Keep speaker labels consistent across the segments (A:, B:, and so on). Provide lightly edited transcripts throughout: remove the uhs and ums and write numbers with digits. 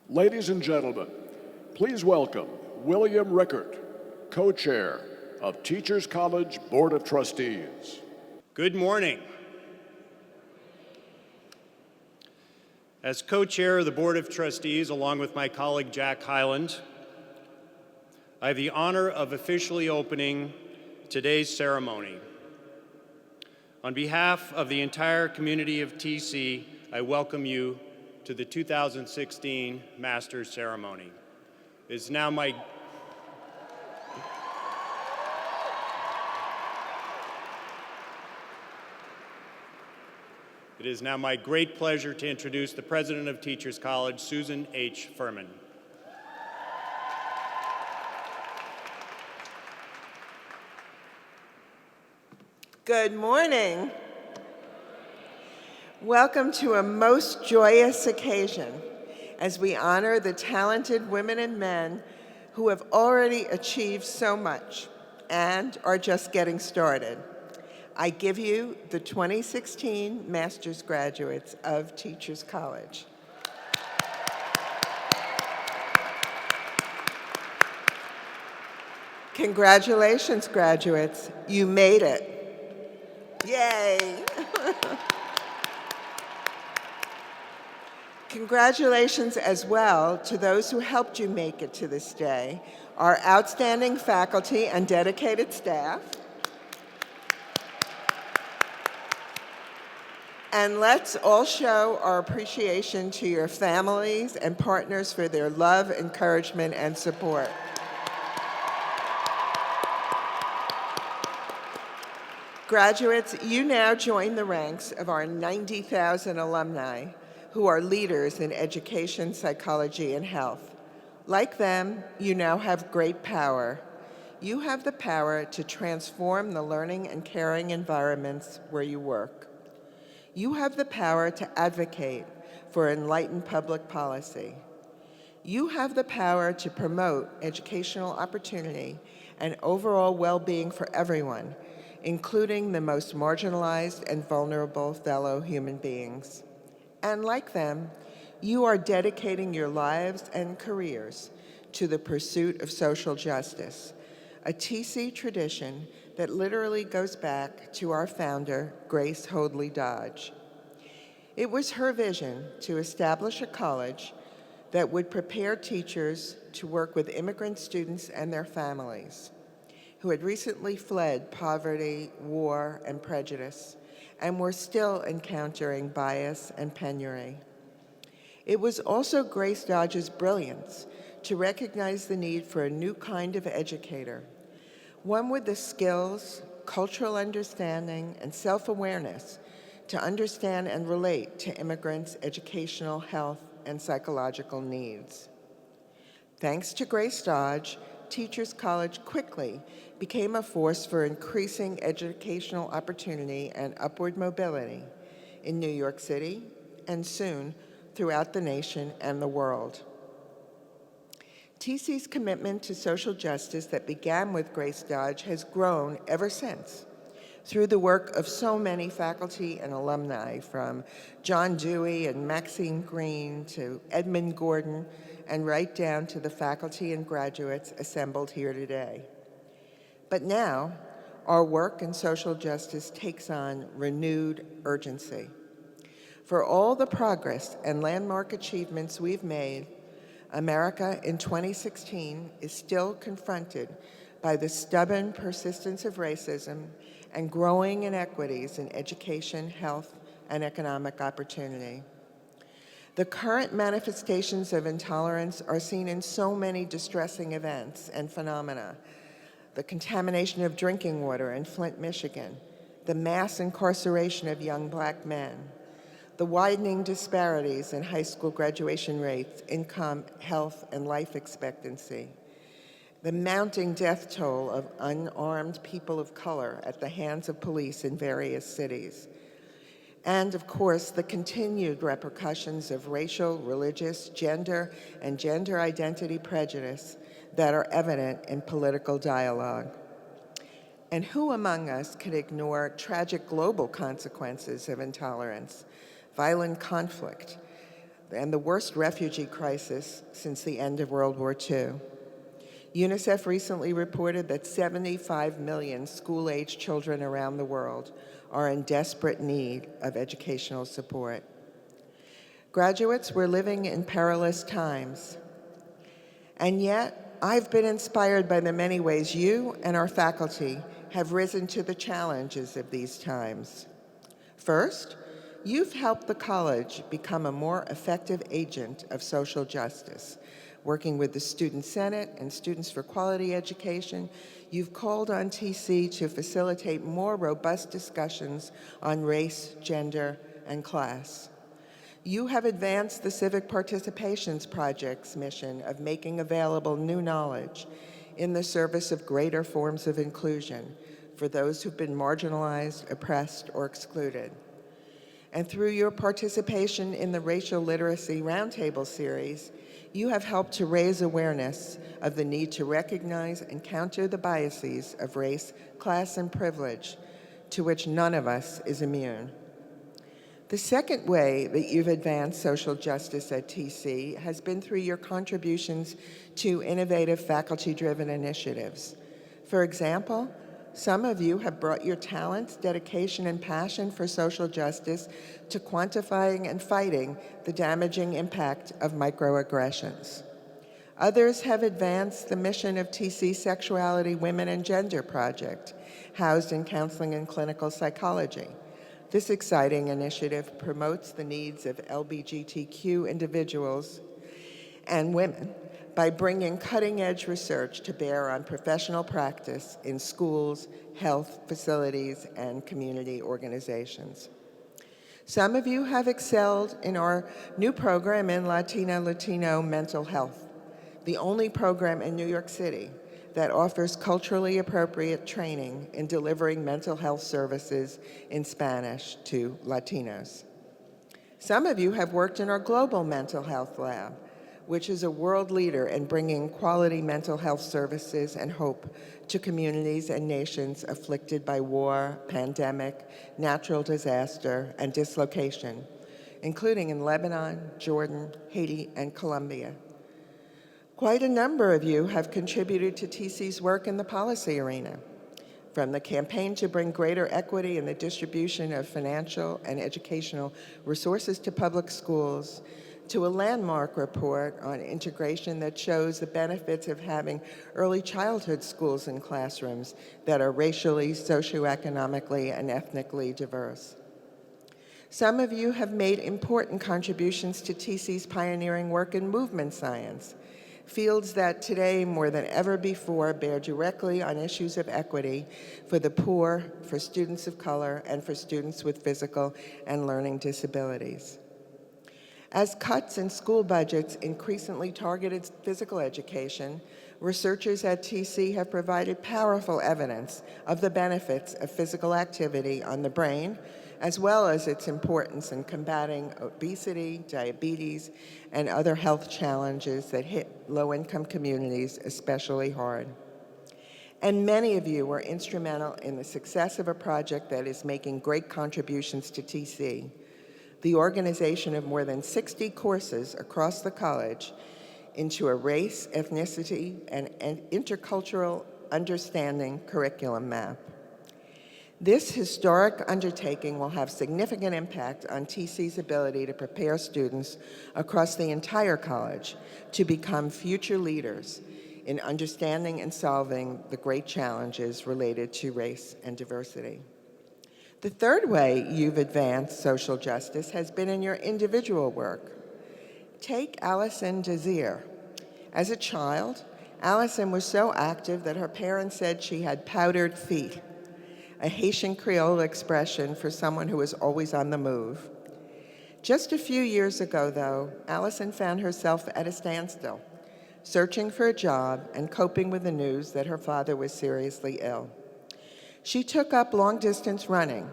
A: Ladies and gentlemen, please welcome William Rickert, co-chair of Teachers College Board of Trustees.
B: Good morning. As co-chair of the Board of Trustees, along with my colleague Jack Hyland, I have the honor of officially opening today's ceremony. On behalf of the entire community of TC, I welcome you to the 2016 Masters Ceremony. It is now my great pleasure to introduce the President of Teachers College, Susan H. Fuhrman.
C: Good morning. Welcome to a most joyous occasion as we honor the talented women and men who have already achieved so much and are just getting started. I give you the 2016 Master's graduates of Teachers College. Congratulations, graduates. You made it. Yay! Congratulations as well to those who helped you make it to this day, our outstanding faculty and dedicated staff. And let's all show our appreciation to your families and partners for their love, encouragement, and support. Graduates, you now join the ranks of our 90,000 alumni who are leaders in education, psychology, and health. Like them, you now have great power. You have the power to transform the learning and caring environments where you work. You have the power to advocate for enlightened public policy. You have the power to promote educational opportunity and overall well-being for everyone, including the most marginalized and vulnerable fellow human beings. And like them, you are dedicating your lives and careers to the pursuit of social justice, a TC tradition that literally goes back to our founder, Grace Hoadley Dodge. It was her vision to establish a college that would prepare teachers to work with immigrant students and their families who had recently fled poverty, war, and prejudice, and were still encountering bias and penury. It was also Grace Dodge's brilliance to recognize the need for a new kind of educator, one with the skills, cultural understanding, and self-awareness to understand and relate to immigrants' educational, health, and psychological needs. Thanks to Grace Dodge, Teachers College quickly became a force for increasing educational opportunity and upward mobility in New York City and soon throughout the nation and the world. TC's commitment to social justice that began with Grace Dodge has grown ever since through the work of so many faculty and alumni, from John Dewey and Maxine Green to Edmund Gordon, and right down to the faculty and graduates assembled here today. But now, our work in social justice takes on renewed urgency. For all the progress and landmark achievements we've made, America in 2016 is still confronted by the stubborn persistence of racism and growing inequities in education, health, and economic opportunity. The current manifestations of intolerance are seen in so many distressing events and phenomena: the contamination of drinking water in Flint, Michigan, the mass incarceration of young Black men, the widening disparities in high school graduation rates, income, health, and life expectancy, the mounting death toll of unarmed people of color at the hands of police in various cities, and of course, the continued repercussions of racial, religious, gender, and gender identity prejudice that are evident in political dialogue. And who among us could ignore tragic global consequences of intolerance, violent conflict, and the worst refugee crisis since the end of World War II. UNICEF recently reported that 75 million school-age children around the world are in desperate need of educational support. Graduates, we're living in perilous times. And yet, I've been inspired by the many ways you and our faculty have risen to the challenges of these times. First, you've helped the college become a more effective agent of social justice. Working with the Student Senate and Students for Quality Education, you've called on TC to facilitate more robust discussions on race, gender, and class. You have advanced the Civic Participations Project's mission of making available new knowledge in the service of greater forms of inclusion for those who've been marginalized, oppressed, or excluded. And through your participation in the Racial Literacy Roundtable series, you have helped to raise awareness of the need to recognize and counter the biases of race, class, and privilege to which none of us is immune. The second way that you've advanced social justice at TC has been through your contributions to innovative faculty-driven initiatives. For example, some of you have brought your talents, dedication, and passion for social justice to quantifying and fighting the damaging impact of microaggressions. Others have advanced the mission of TC's Sexuality, Women, and Gender Project, housed in Counseling and Clinical Psychology. This exciting initiative promotes the needs of LGBTQ individuals and women by bringing cutting-edge research to bear on professional practice in schools, health facilities, and community organizations. Some of you have excelled in our new program in Latino mental health, the only program in New York City that offers culturally appropriate training in delivering mental health services in Spanish to Latinos. Some of you have worked in our Global Mental Health Lab, which is a world leader in bringing quality mental health services and hope to communities and nations afflicted by war, pandemic, natural disaster, and dislocation, including in Lebanon, Jordan, Haiti, and Colombia. Quite a number of you have contributed to TC's work in the policy arena, from the campaign to bring greater equity in the distribution of financial and educational resources to public schools, to a landmark report on integration that shows the benefits of having early childhood schools and classrooms that are racially, socioeconomically, and ethnically diverse. Some of you have made important contributions to TC's pioneering work in movement science, fields that today more than ever before bear directly on issues of equity for the poor, for students of color, and for students with physical and learning disabilities. As cuts in school budgets increasingly targeted physical education, researchers at TC have provided powerful evidence of the benefits of physical activity on the brain, as well as its importance in combating obesity, diabetes, and other health challenges that hit low-income communities especially hard. And many of you were instrumental in the success of a project that is making great contributions to TC, the organization of more than 60 courses across the college into a race, ethnicity, and intercultural understanding curriculum map. This historic undertaking will have significant impact on TC's ability to prepare students across the entire college to become future leaders in understanding and solving the great challenges related to race and diversity. The third way you've advanced social justice has been in your individual work. Take Allison Desir. As a child, Allison was so active that her parents said she had powdered feet, a Haitian Creole expression for someone who was always on the move. Just a few years ago, though, Allison found herself at a standstill, searching for a job and coping with the news that her father was seriously ill. She took up long-distance running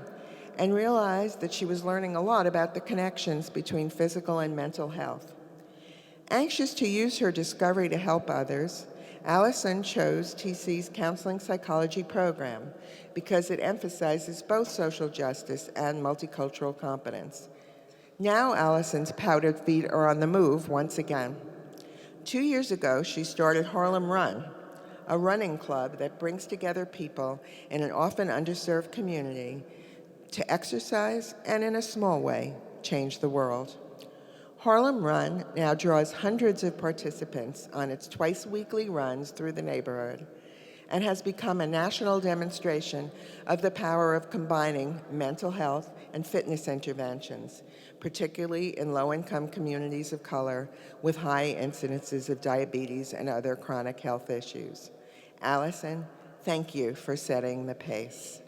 C: and realized that she was learning a lot about the connections between physical and mental health. Anxious to use her discovery to help others, Allison chose TC's Counseling Psychology program because it emphasizes both social justice and multicultural competence. Now Allison's powdered feet are on the move once again. 2 years ago, she started Harlem Run, a running club that brings together people in an often underserved community to exercise and, in a small way, change the world. Harlem Run now draws hundreds of participants on its twice-weekly runs through the neighborhood and has become a national demonstration of the power of combining mental health and fitness interventions, particularly in low-income communities of color with high incidences of diabetes and other chronic health issues. Allison, thank you for setting the pace.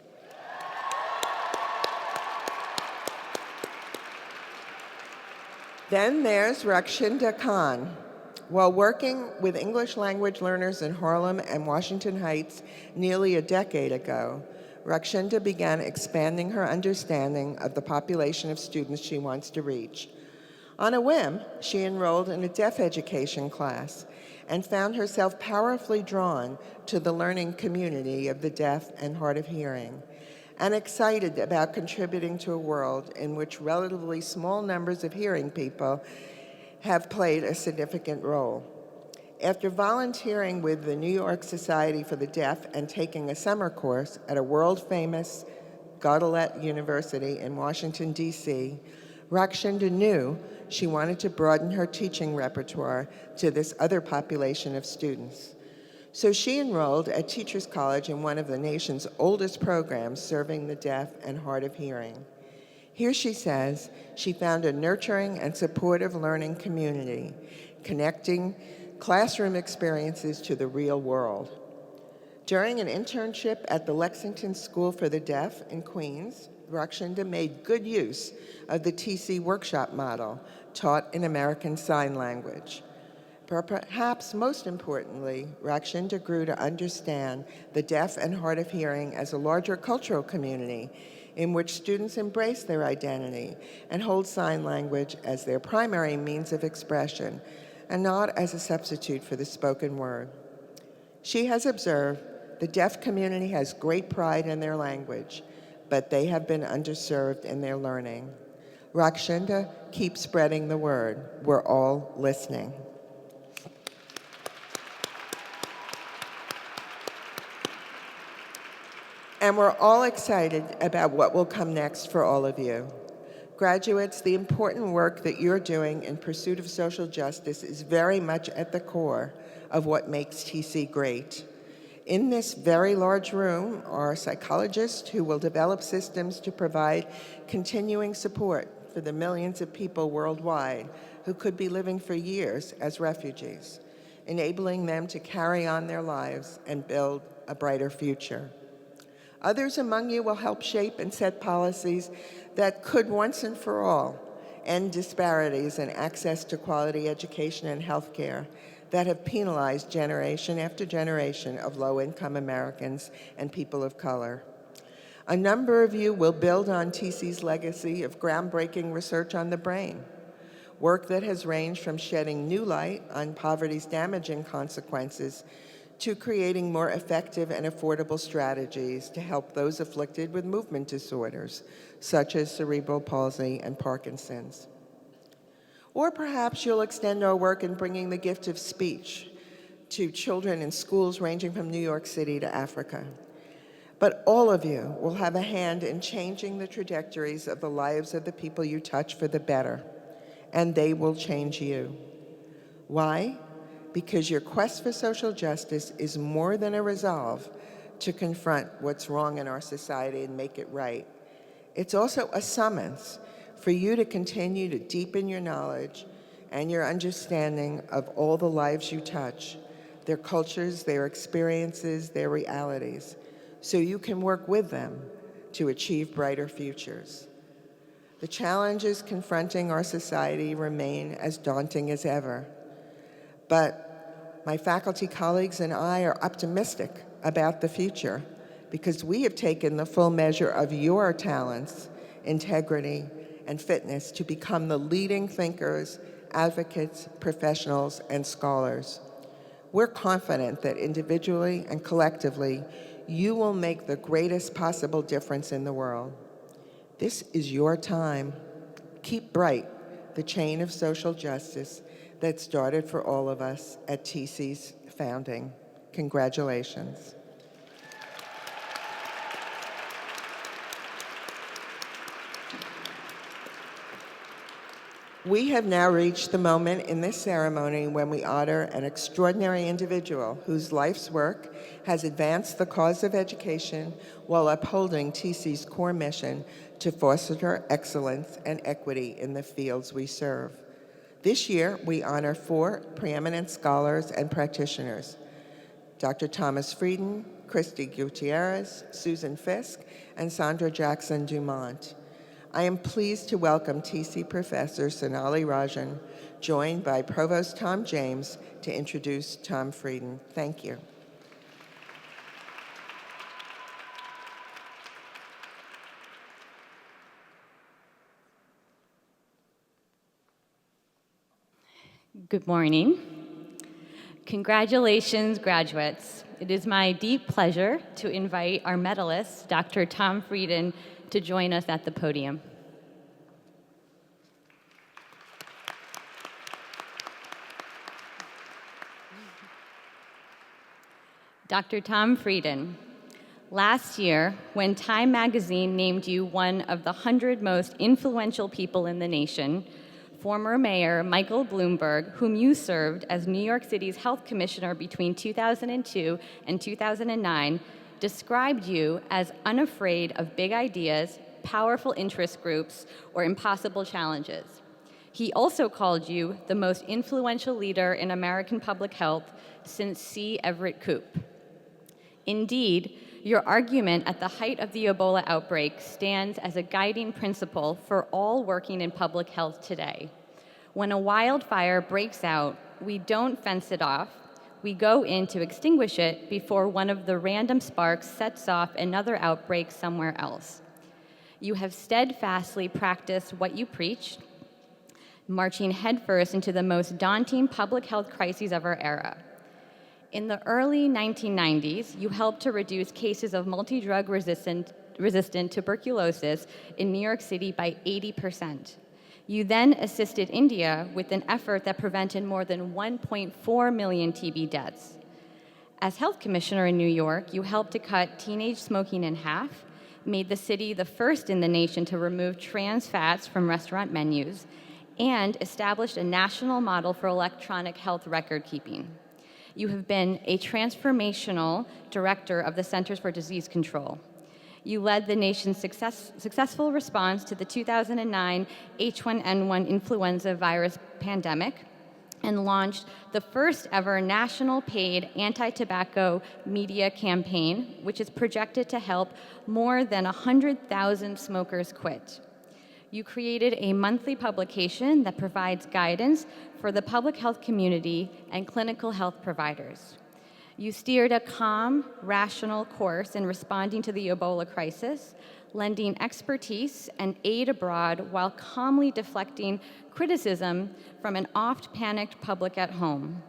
C: Then there's Rakshinda Khan. While working with English language learners in Harlem and Washington Heights nearly a decade ago, Rakshinda began expanding her understanding of the population of students she wants to reach. On a whim, she enrolled in a deaf education class and found herself powerfully drawn to the learning community of the deaf and hard of hearing, and excited about contributing to a world in which relatively small numbers of hearing people have played a significant role. After volunteering with the New York Society for the Deaf and taking a summer course at a world-famous Gaudelet University in Washington, D.C., Rakshinda knew she wanted to broaden her teaching repertoire to this other population of students. So she enrolled at Teachers College in one of the nation's oldest programs serving the deaf and hard of hearing. Here she says she found a nurturing and supportive learning community, connecting classroom experiences to the real world. During an internship at the Lexington School for the Deaf in Queens, Rakshinda made good use of the TC workshop model taught in American Sign Language. But perhaps most importantly, Rakshinda grew to understand the deaf and hard of hearing as a larger cultural community in which students embrace their identity and hold sign language as their primary means of expression and not as a substitute for the spoken word. She has observed the deaf community has great pride in their language, but they have been underserved in their learning. Rakshinda, keep spreading the word. We're all listening. And we're all excited about what will come next for all of you. Graduates, the important work that you're doing in pursuit of social justice is very much at the core of what makes TC great. In this very large room are psychologists who will develop systems to provide continuing support for the millions of people worldwide who could be living for years as refugees, enabling them to carry on their lives and build a brighter future. Others among you will help shape and set policies that could once and for all end disparities in access to quality education and healthcare that have penalized generation after generation of low-income Americans and people of color. A number of you will build on TC's legacy of groundbreaking research on the brain, work that has ranged from shedding new light on poverty's damaging consequences to creating more effective and affordable strategies to help those afflicted with movement disorders, such as cerebral palsy and Parkinson's. Or perhaps you'll extend our work in bringing the gift of speech to children in schools ranging from New York City to Africa. But all of you will have a hand in changing the trajectories of the lives of the people you touch for the better, and they will change you. Why? Because your quest for social justice is more than a resolve to confront what's wrong in our society and make it right. It's also a summons for you to continue to deepen your knowledge and your understanding of all the lives you touch, their cultures, their experiences, their realities, so you can work with them to achieve brighter futures. The challenges confronting our society remain as daunting as ever, but my faculty colleagues and I are optimistic about the future because we have taken the full measure of your talents, integrity, and fitness to become the leading thinkers, advocates, professionals, and scholars. We're confident that individually and collectively, you will make the greatest possible difference in the world. This is your time. keep bright the chain of social justice that started for all of us at TC's founding. Congratulations. We have now reached the moment in this ceremony when we honor an extraordinary individual whose life's work has advanced the cause of education while upholding TC's core mission to foster excellence and equity in the fields we serve. This year, we honor 4 preeminent scholars and practitioners: Dr. Thomas Frieden, Christy Gutierrez, Susan Fisk, and Sandra Jackson Dumont. I am pleased to welcome TC Professor Sonall Rajan, joined by Provost Tom James, to introduce Tom Frieden. Thank you.
D: Good morning. Congratulations, graduates. It is my deep pleasure to invite our medalist, Dr. Tom Frieden, to join us at the podium. Dr. Tom Frieden, last year, when Time magazine named you one of the 100 most influential people in the nation, former Mayor Michael Bloomberg, whom you served as New York City's health commissioner between 2002 and 2009, described you as unafraid of big ideas, powerful interest groups, or impossible challenges. He also called you the most influential leader in American public health since C. Everett Koop. Indeed, your argument at the height of the Ebola outbreak stands as a guiding principle for all working in public health today. When a wildfire breaks out, we don't fence it off. We go in to extinguish it before one of the random sparks sets off another outbreak somewhere else. You have steadfastly practiced what you preach, marching headfirst into the most daunting public health crises of our era. In the early 1990s, you helped to reduce cases of multi-drug resistant tuberculosis in New York City by 80%. You then assisted India with an effort that prevented more than 1.4 million TB deaths. As health commissioner in New York, you helped to cut teenage smoking in half, made the city the first in the nation to remove trans fats from restaurant menus, and established a national model for electronic health record keeping. You have been a transformational director of the Centers for Disease Control. You led the nation's successful response to the 2009 H1N1 influenza virus pandemic and launched the first ever national paid anti-tobacco media campaign, which is projected to help more than 100,000 smokers quit. You created a monthly publication that provides guidance for the public health community and clinical health providers. You steered a calm, rational course in responding to the Ebola crisis, lending expertise and aid abroad while calmly deflecting criticism from an oft-panicked public at home.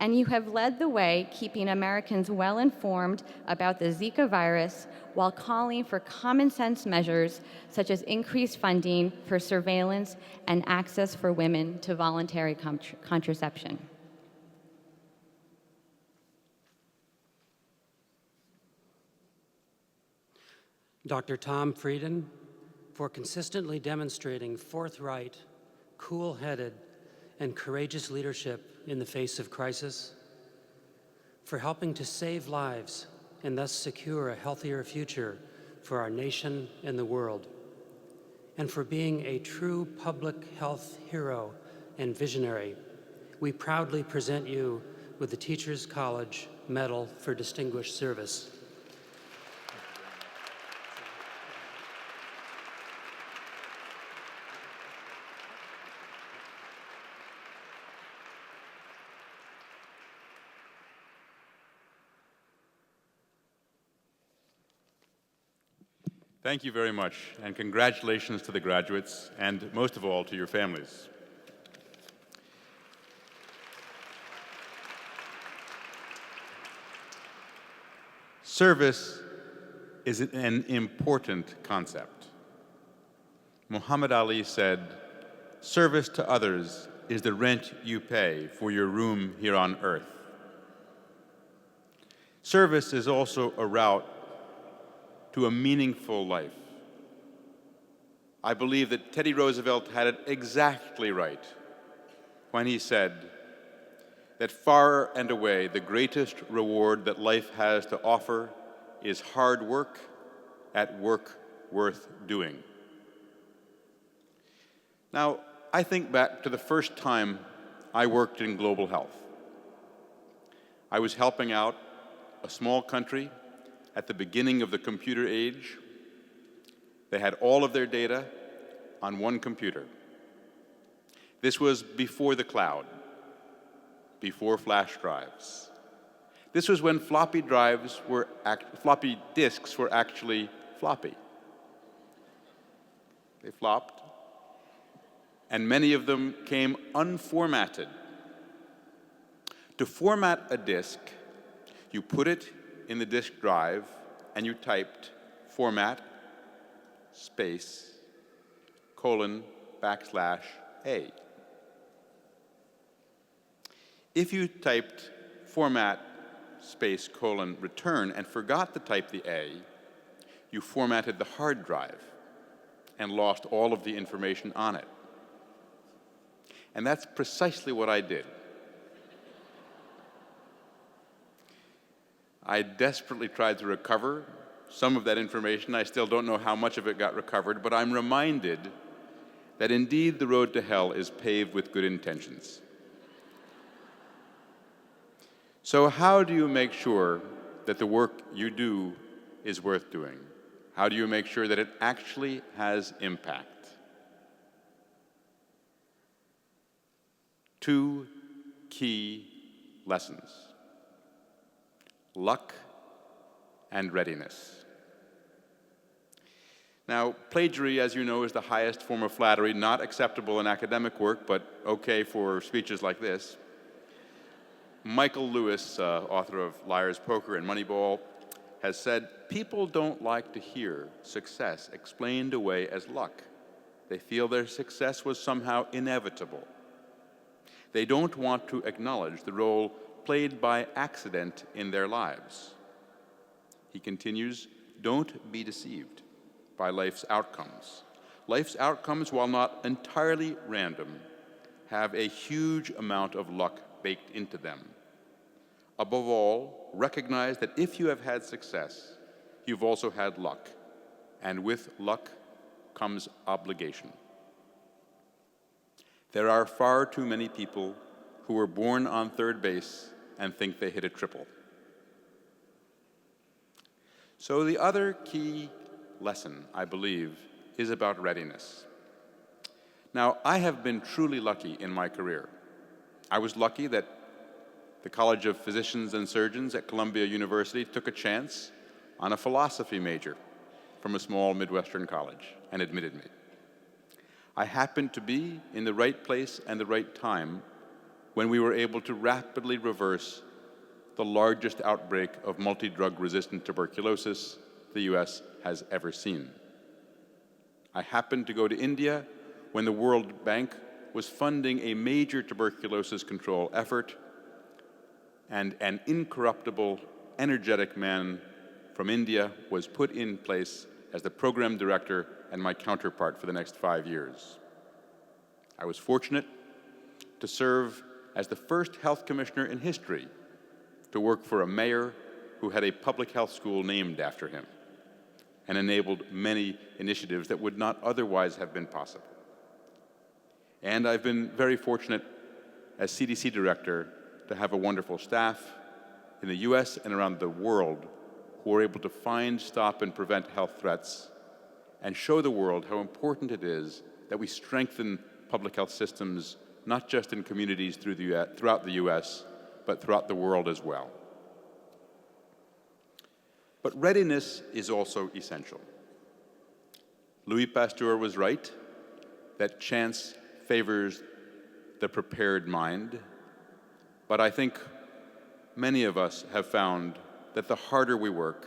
D: And you have led the way, keeping Americans well-informed about the Zika virus while calling for common-sense measures such as increased funding for surveillance and access for women to voluntary contraception.
E: Dr. Tom Frieden, for consistently demonstrating forthright, cool-headed, and courageous leadership in the face of crisis, for helping to save lives and thus secure a healthier future for our nation and the world, and for being a true public health hero and visionary. We proudly present you with the Teachers College Medal for Distinguished Service.
F: Thank you very much, and congratulations to the graduates, and most of all to your families. Service is an important concept. Muhammad Ali said, service to others is the rent you pay for your room here on earth. Service is also a route to a meaningful life. I believe that Teddy Roosevelt had it exactly right when he said that far and away the greatest reward that life has to offer is hard work at work worth doing. Now, I think back to the first time I worked in global health. I was helping out a small country at the beginning of the computer age. They had all of their data on one computer. This was before the cloud, before flash drives. This was when floppy disks were actually floppy. They flopped, and many of them came unformatted. To format a disk, you put it in the disk drive and you typed format space :\A. If you typed format space : return and forgot to type the A, you formatted the hard drive and lost all of the information on it. And that's precisely what I did. I desperately tried to recover some of that information. I still don't know how much of it got recovered, but I'm reminded that indeed the road to hell is paved with good intentions. So how do you make sure that the work you do is worth doing? How do you make sure that it actually has impact? Two key lessons: luck and readiness. Now, plagiarism, as you know, is the highest form of flattery, not acceptable in academic work, but okay for speeches like this. Michael Lewis, author of Liar's Poker and Moneyball, has said, people don't like to hear success explained away as luck. They feel their success was somehow inevitable. They don't want to acknowledge the role played by accident in their lives. He continues, don't be deceived by life's outcomes. Life's outcomes, while not entirely random, have a huge amount of luck baked into them. Above all, recognize that if you have had success, you've also had luck, and with luck comes obligation. There are far too many people who were born on third base and think they hit a triple. So the other key lesson, I believe, is about readiness. Now, I have been truly lucky in my career. I was lucky that the College of Physicians and Surgeons at Columbia University took a chance on a philosophy major from a small Midwestern college and admitted me. I happened to be in the right place and the right time when we were able to rapidly reverse the largest outbreak of multi-drug-resistant tuberculosis the U.S. has ever seen. I happened to go to India when the World Bank was funding a major tuberculosis control effort, and an incorruptible, energetic man from India was put in place as the program director and my counterpart for the next 5 years. I was fortunate to serve as the first health commissioner in history to work for a mayor who had a public health school named after him and enabled many initiatives that would not otherwise have been possible. And I've been very fortunate as CDC director to have a wonderful staff in the US and around the world who are able to find, stop, and prevent health threats and show the world how important it is that we strengthen public health systems, not just in communities throughout the US, but throughout the world as well. But readiness is also essential. Louis Pasteur was right that chance favors the prepared mind, but I think many of us have found that the harder we work,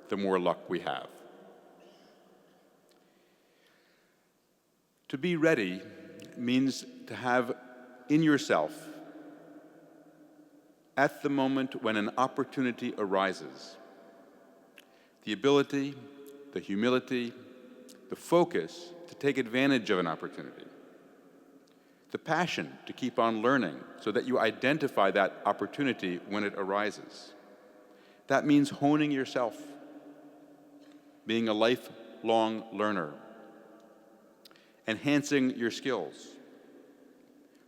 F: the more luck we have. To be ready means to have in yourself, at the moment when an opportunity arises, the ability, the humility, the focus to take advantage of an opportunity, the passion to keep on learning so that you identify that opportunity when it arises. That means honing yourself, being a lifelong learner, enhancing your skills,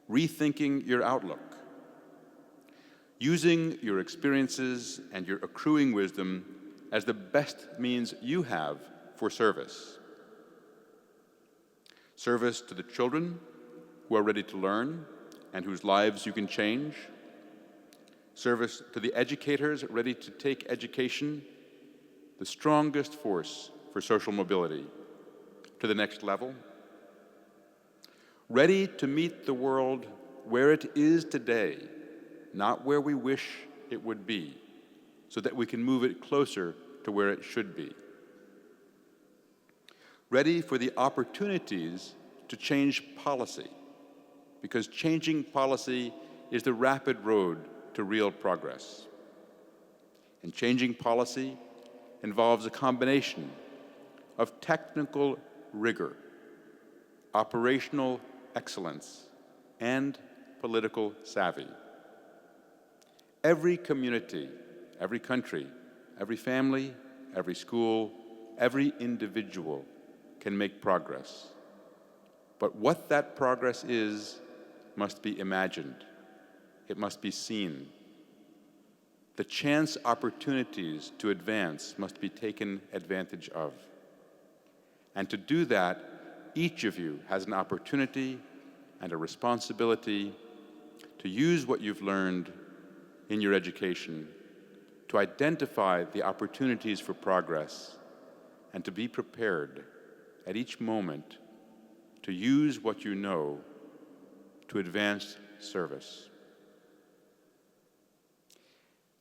F: rethinking your outlook, using your experiences and your accruing wisdom as the best means you have for service. Service to the children who are ready to learn and whose lives you can change. Service to the educators ready to take education, the strongest force for social mobility, to the next level. Ready to meet the world where it is today, not where we wish it would be, so that we can move it closer to where it should be. Ready for the opportunities to change policy, because changing policy is the rapid road to real progress. And changing policy involves a combination of technical rigor, operational excellence, and political savvy. Every community, every country, every family, every school, every individual can make progress. But what that progress is must be imagined. It must be seen. The chance opportunities to advance must be taken advantage of. And to do that, each of you has an opportunity and a responsibility to use what you've learned in your education to identify the opportunities for progress and to be prepared at each moment to use what you know to advance service.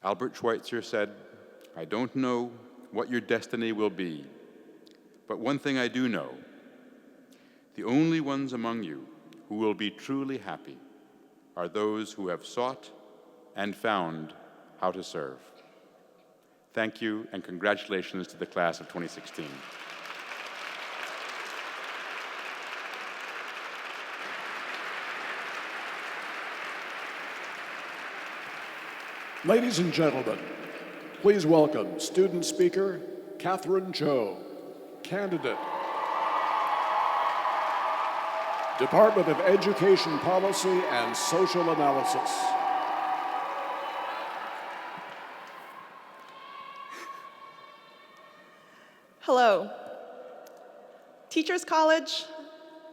F: Albert Schweitzer said, "I don't know what your destiny will be, but one thing I do know, the only ones among you who will be truly happy are those who have sought and found how to serve." Thank you, and congratulations to the class of 2016.
A: Ladies and gentlemen, please welcome student speaker Katherine Cho, candidate, Department of Education Policy and Social Analysis.
G: Hello. Teachers College,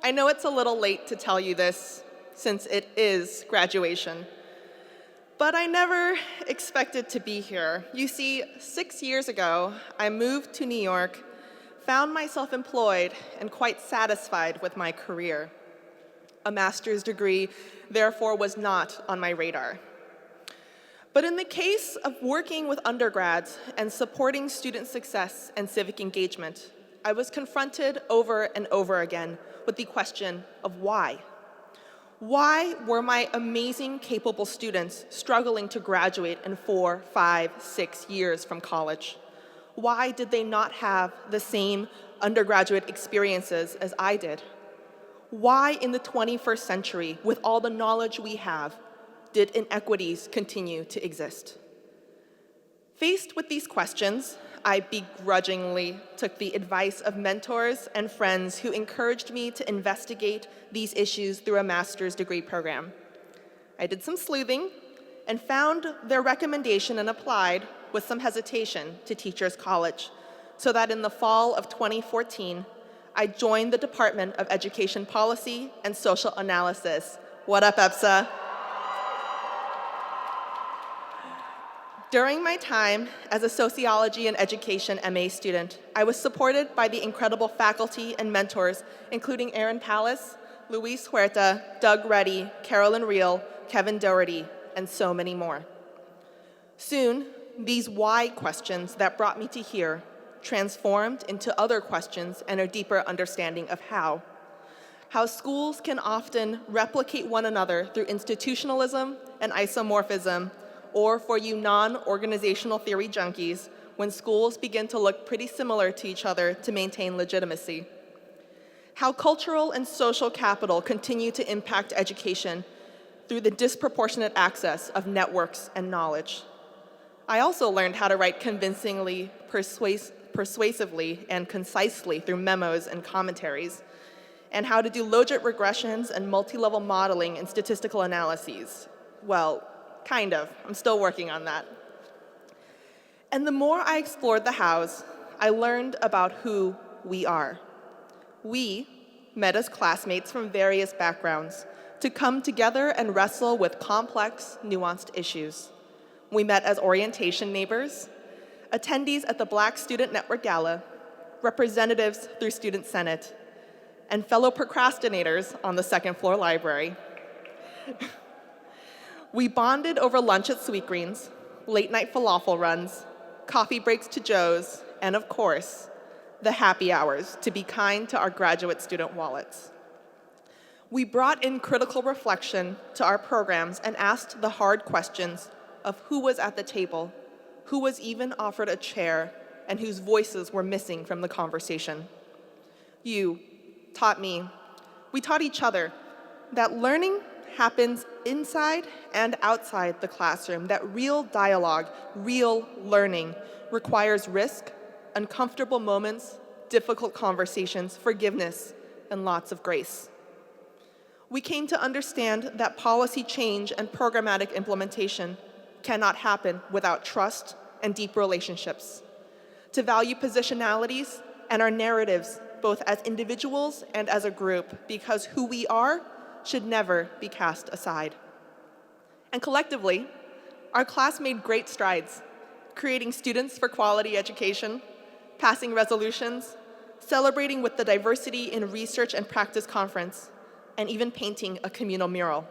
G: I know it's a little late to tell you this since it is graduation, but I never expected to be here. You see, 6 years ago, I moved to New York, found myself employed and quite satisfied with my career. A master's degree, therefore, was not on my radar. But in the case of working with undergrads and supporting student success and civic engagement, I was confronted over and over again with the question of why. Why were my amazing, capable students struggling to graduate in 4, 5, 6 years from college? Why did they not have the same undergraduate experiences as I did? Why in the 21st century, with all the knowledge we have, did inequities continue to exist? Faced with these questions, I begrudgingly took the advice of mentors and friends who encouraged me to investigate these issues through a master's degree program. I did some sleuthing and found their recommendation and applied with some hesitation to Teachers College, so that in the fall of 2014, I joined the Department of Education Policy and Social Analysis. What up, EPSA? During my time as a Sociology and Education MA student, I was supported by the incredible faculty and mentors, including Aaron Pallas, Luis Huerta, Doug Reddy, Carolyn Reel, Kevin Doherty, and so many more. Soon, these why questions that brought me to here transformed into other questions and a deeper understanding of how. how schools can often replicate one another through institutionalism and isomorphism, or for you non-organizational theory junkies, when schools begin to look pretty similar to each other to maintain legitimacy. How cultural and social capital continue to impact education through the disproportionate access of networks and knowledge. I also learned how to write convincingly, persuasively, and concisely through memos and commentaries, and how to do logit regressions and multi-level modeling and statistical analyses. Well, kind of. I'm still working on that. And the more I explored the hows, I learned about who we are. We met as classmates from various backgrounds to come together and wrestle with complex, nuanced issues. We met as orientation neighbors, attendees at the Black Student Network Gala, representatives through Student Senate, and fellow procrastinators on the second floor library. We bonded over lunch at Sweetgreens, late night falafel runs, coffee breaks to Joe's, and of course, the happy hours to be kind to our graduate student wallets. We brought in critical reflection to our programs and asked the hard questions of who was at the table, who was even offered a chair, and whose voices were missing from the conversation. You taught me, we taught each other that learning happens inside and outside the classroom, that real dialogue, real learning requires risk, uncomfortable moments, difficult conversations, forgiveness, and lots of grace. We came to understand that policy change and programmatic implementation cannot happen without trust and deep relationships, to value positionalities and our narratives both as individuals and as a group, because who we are should never be cast aside. And collectively, our class made great strides, creating Students for Quality Education, passing resolutions, celebrating with the Diversity in Research and Practice Conference, and even painting a communal mural.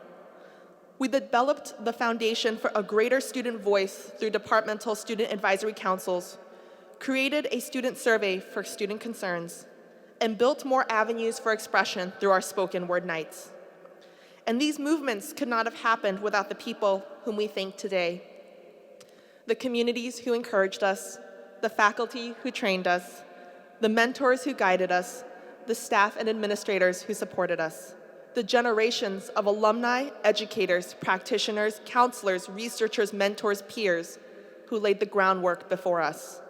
G: We developed the foundation for a greater student voice through departmental student advisory councils, created a student survey for student concerns, and built more avenues for expression through our spoken word nights. And these movements could not have happened without the people whom we thank today. The communities who encouraged us, the faculty who trained us, the mentors who guided us, the staff and administrators who supported us, the generations of alumni, educators, practitioners, counselors, researchers, mentors, peers who laid the groundwork before us,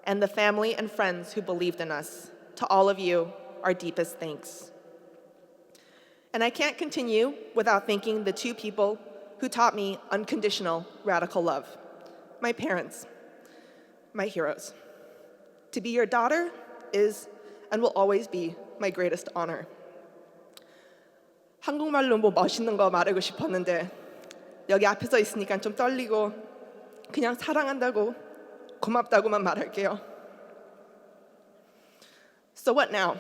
G: and the family and friends who believed in us. To all of you, our deepest thanks. And I can't continue without thanking the two people who taught me unconditional radical love. My parents, my heroes. To be your daughter is and will always be my greatest honor. 한국말로 뭐 멋있는 거 말하고 싶었는데 여기 앞에서 있으니까 좀 떨리고 그냥 사랑한다고 고맙다고만 말할게요. So what now?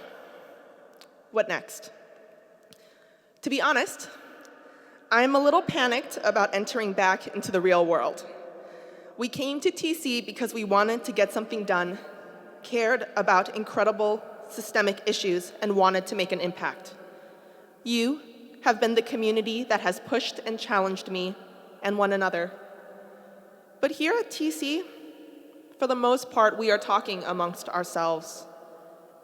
G: What next? To be honest, I'm a little panicked about entering back into the real world. We came to TC because we wanted to get something done, cared about incredible systemic issues, and wanted to make an impact. You have been the community that has pushed and challenged me and one another. But here at TC, for the most part, we are talking amongst ourselves.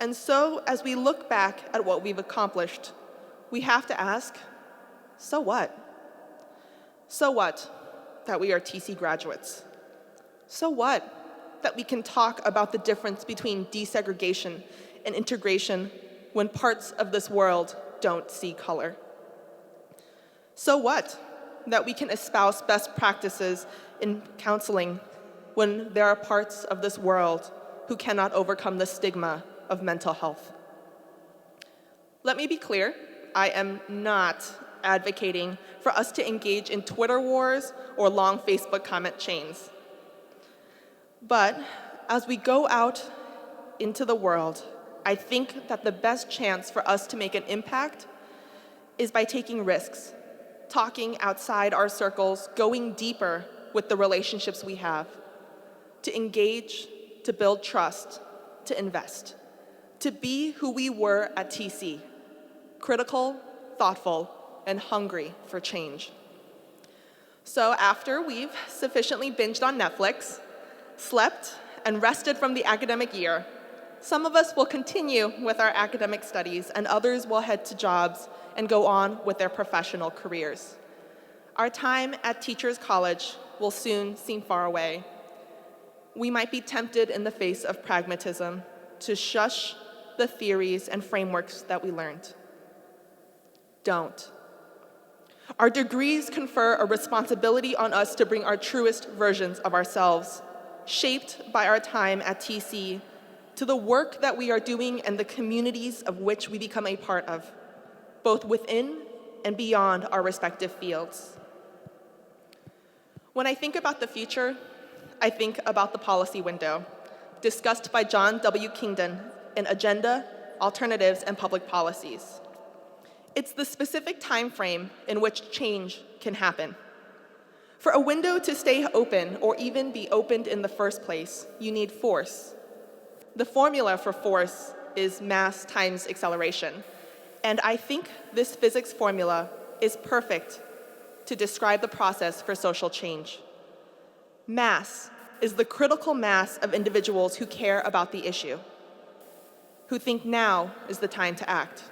G: And so, as we look back at what we've accomplished, we have to ask, so what? So what that we are TC graduates? So what that we can talk about the difference between desegregation and integration when parts of this world don't see color? So what that we can espouse best practices in counseling when there are parts of this world who cannot overcome the stigma of mental health? Let me be clear, I am not advocating for us to engage in Twitter wars or long Facebook comment chains. But as we go out into the world, I think that the best chance for us to make an impact is by taking risks, talking outside our circles, going deeper with the relationships we have, to engage, to build trust, to invest, to be who we were at TC, critical, thoughtful, and hungry for change. So after we've sufficiently binged on Netflix, slept, and rested from the academic year, some of us will continue with our academic studies, and others will head to jobs and go on with their professional careers. Our time at Teachers College will soon seem far away. We might be tempted in the face of pragmatism to shush the theories and frameworks that we learned. Don't. Our degrees confer a responsibility on us to bring our truest versions of ourselves, shaped by our time at TC, to the work that we are doing and the communities of which we become a part of, both within and beyond our respective fields. When I think about the future, I think about the policy window, discussed by John W. Kingdon in Agenda, Alternatives, and Public Policies. It's the specific time frame in which change can happen. For a window to stay open or even be opened in the first place, you need force. The formula for force is mass times acceleration, and I think this physics formula is perfect to describe the process for social change. Mass is the critical mass of individuals who care about the issue, who think now is the time to act.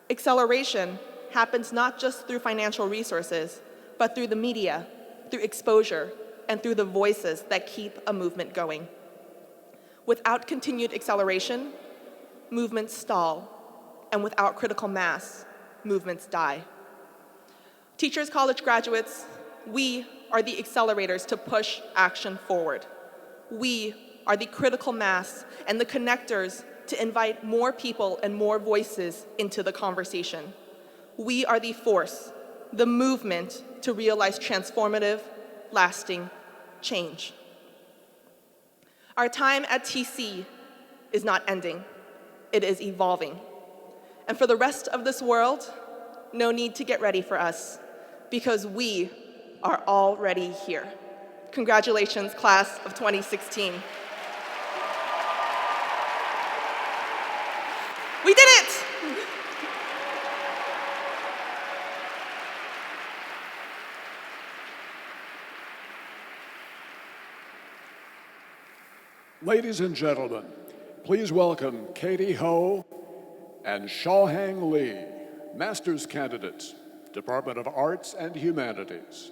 G: Acceleration happens not just through financial resources, but through the media, through exposure, and through the voices that keep a movement going. Without continued acceleration, movements stall, and without critical mass, movements die. Teachers College graduates, we are the accelerators to push action forward. We are the critical mass and the connectors to invite more people and more voices into the conversation. We are the force, the movement to realize transformative, lasting change. Our time at TC is not ending, it is evolving. And for the rest of this world, no need to get ready for us, because we are already here. Congratulations, class of 2016. We did it!
A: Ladies and gentlemen, please welcome Katie Ho and Xiaohang Li, master's candidates, Department of Arts and Humanities.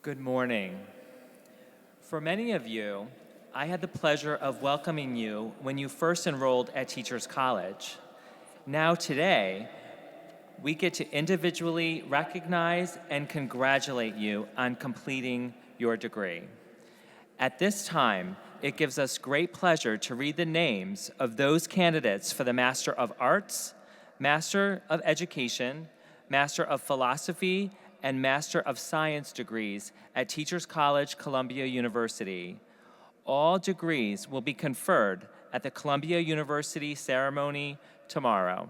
H: Good morning. For many of you, I had the pleasure of welcoming you when you first enrolled at Teachers College. Now today, we get to individually recognize and congratulate you on completing your degree. At this time, it gives us great pleasure to read the names of those candidates for the Master of Arts, Master of Education, Master of Philosophy, and Master of Science degrees at Teachers College, Columbia University. All degrees will be conferred at the Columbia University ceremony tomorrow.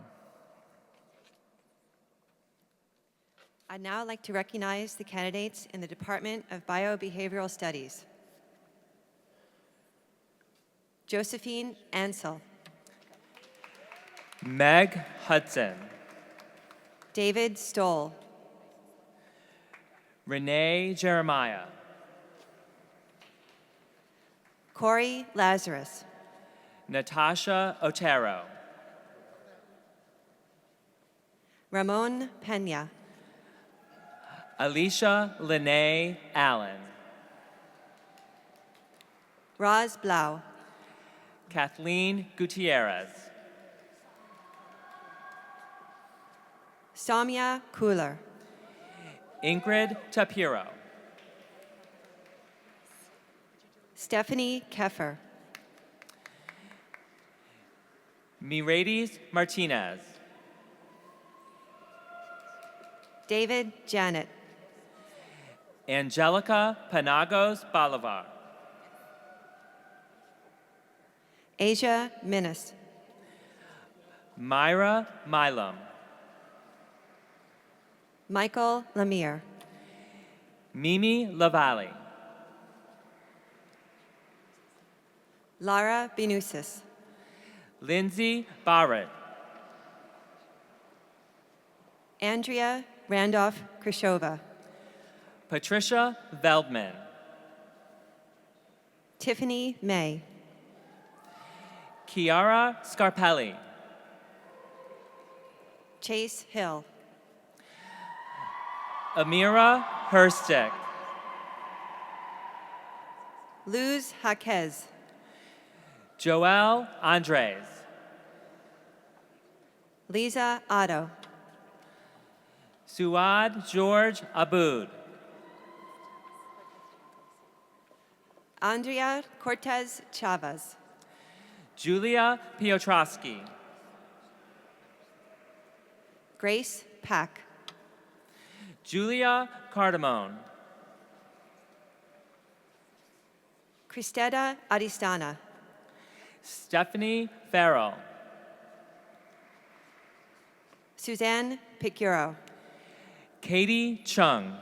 I: I'd now like to recognize the candidates in the Department of Biobehavioral Studies. Josephine Ansel.
H: Meg Hudson.
I: David Stoll.
H: Renee Jeremiah.
I: Corey Lazarus.
H: Natasha Otero.
I: Ramon Pena.
H: Alicia Lene Allen.
I: Roz Blau.
H: Kathleen Gutierrez.
I: Samia Kuhler.
H: Ingrid Tapiro.
I: Stephanie Keffer.
H: Miradis Martinez.
I: David Janet.
H: Angelica Panagos Bolivar.
I: Asia Minnis.
H: Myra Milam.
I: Michael Lemire.
H: Mimi Lavalle.
I: Lara Binusis.
H: Lindsay Barrett.
I: Andrea Randolph Krishova.
H: Patricia Veldman.
I: Tiffany May.
H: Chiara Scarpelli.
I: Chase Hill.
H: Amira Herstick.
I: Luz Jaquez.
H: Joelle Andres.
I: Lisa Otto.
H: Suad George Aboud.
I: Andrea Cortez Chavez.
H: Julia Piotrowski.
I: Grace Pack.
H: Julia Cardamone.
I: Cristeta Aristana.
H: Stephanie Farrell.
I: Suzanne Picuro.
H: Katie Chung.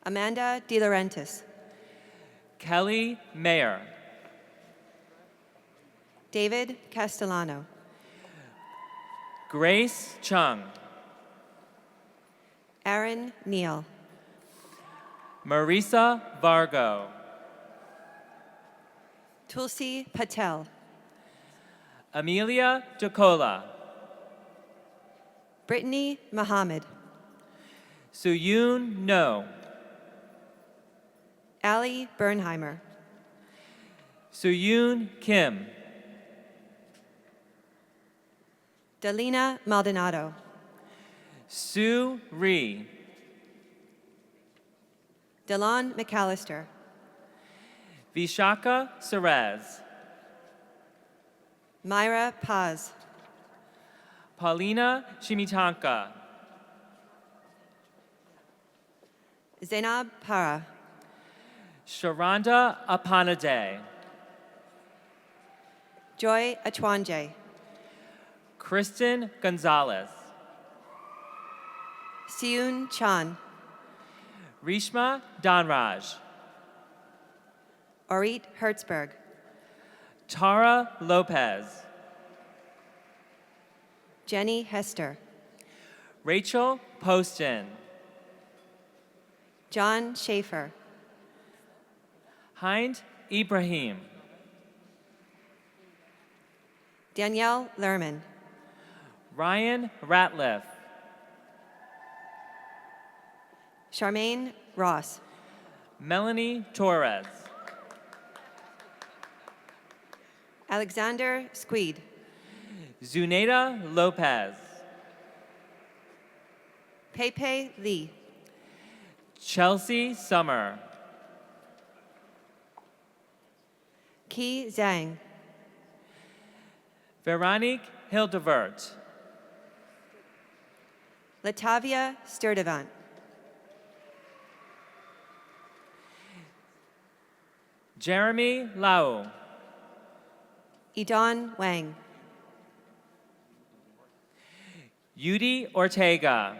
I: Amanda De Laurentiis.
H: Kelly Mayer.
I: David Castellano.
H: Grace Chung.
I: Aaron Neal.
H: Marisa Vargo.
I: Tulsi Patel.
H: Amelia DeCola.
I: Brittany Muhammad.
H: Suyun No.
I: Ali Bernheimer.
H: Suyun Kim.
I: Dalina Maldonado.
H: Sue Ree.
I: Delon McAllister.
H: Vishaka Serez.
I: Myra Paz.
H: Paulina Chimitanka.
I: Zainab Para.
H: Sharonda Apanade.
I: Joy Atwanje.
H: Kristen Gonzalez.
I: Siun Chan.
H: Rishma Danraj.
I: Orit Hertzberg.
H: Tara Lopez.
I: Jenny Hester.
H: Rachel Poston.
I: John Schaefer.
H: Hind Ibrahim.
I: Danielle Lerman.
H: Ryan Ratliff.
I: Charmaine Ross.
H: Melanie Torres.
I: Alexander Squeed.
H: Zunaida Lopez.
I: Pepe Lee.
H: Chelsea Summer.
I: Qi Zhang.
H: Veronique Hildevert.
I: Latavia Sturdivant.
H: Jeremy Lau.
I: Idon Wang.
H: Yudi Ortega.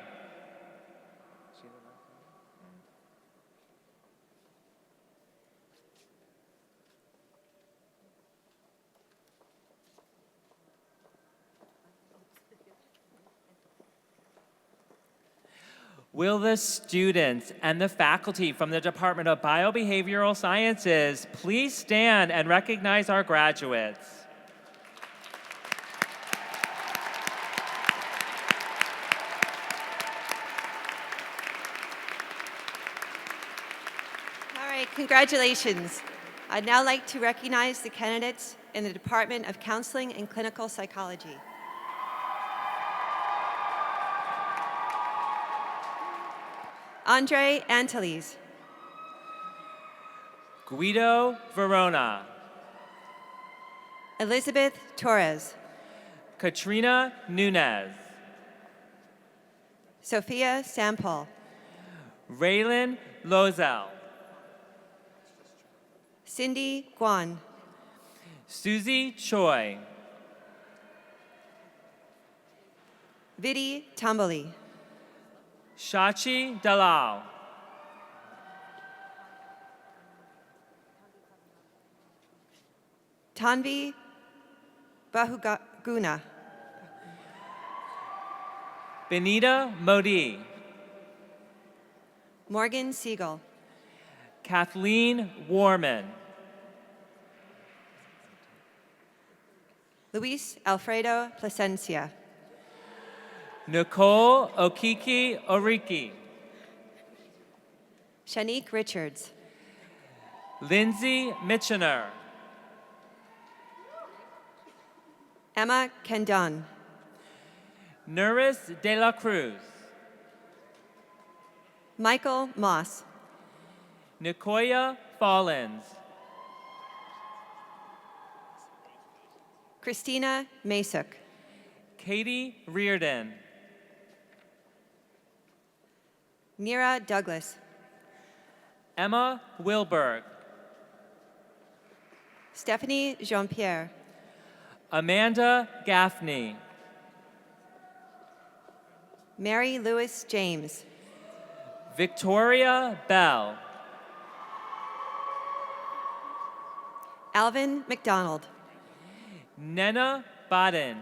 H: Will the students and the faculty from the Department of Biobehavioral Sciences please stand and recognize our graduates?
I: All right, congratulations. I'd now like to recognize the candidates in the Department of Counseling and Clinical Psychology. Andre Antilles.
H: Guido Verona.
I: Elizabeth Torres.
H: Katrina Nunez.
I: Sophia Sampol.
H: Raylan Lozel.
I: Cindy Guan.
H: Susie Choi.
I: Vidi Tamboli.
H: Shachi Dalal.
I: Tanvi Bahuguna.
H: Benita Modi.
I: Morgan Siegel.
H: Kathleen Warman.
I: Luis Alfredo Plasencia.
H: Nicole Okiki Oriki.
I: Shanique Richards.
H: Lindsay Mitchener.
I: Emma Kendon.
H: Nuris De La Cruz.
I: Michael Moss.
H: Nicoya Fallens.
I: Christina Masuk.
H: Katie Reardon.
I: Nira Douglas.
H: Emma Wilberg.
I: Stephanie Jean-Pierre.
H: Amanda Gaffney.
I: Mary Louis James.
H: Victoria Bell.
I: Alvin McDonald.
H: Nena Baden.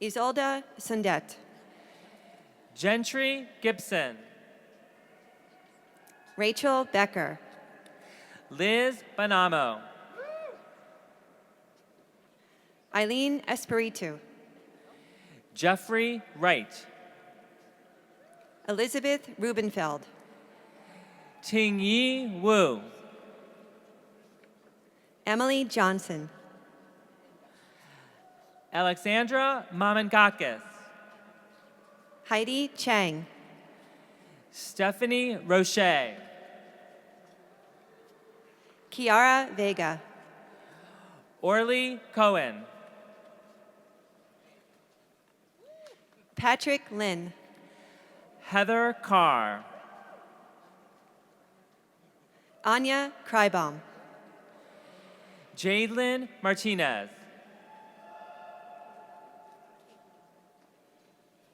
I: Isolda Sundet.
H: Gentry Gibson.
I: Rachel Becker.
H: Liz Banamo.
I: Eileen Espiritu.
H: Jeffrey Wright.
I: Elizabeth Rubenfeld.
H: Ting Yi Wu.
I: Emily Johnson.
H: Alexandra Mamangakis.
I: Heidi Chang.
H: Stephanie Roche.
I: Kiara Vega.
H: Orly Cohen.
I: Patrick Lynn.
H: Heather Carr.
I: Anya Krybaum.
H: Jadelyn Martinez.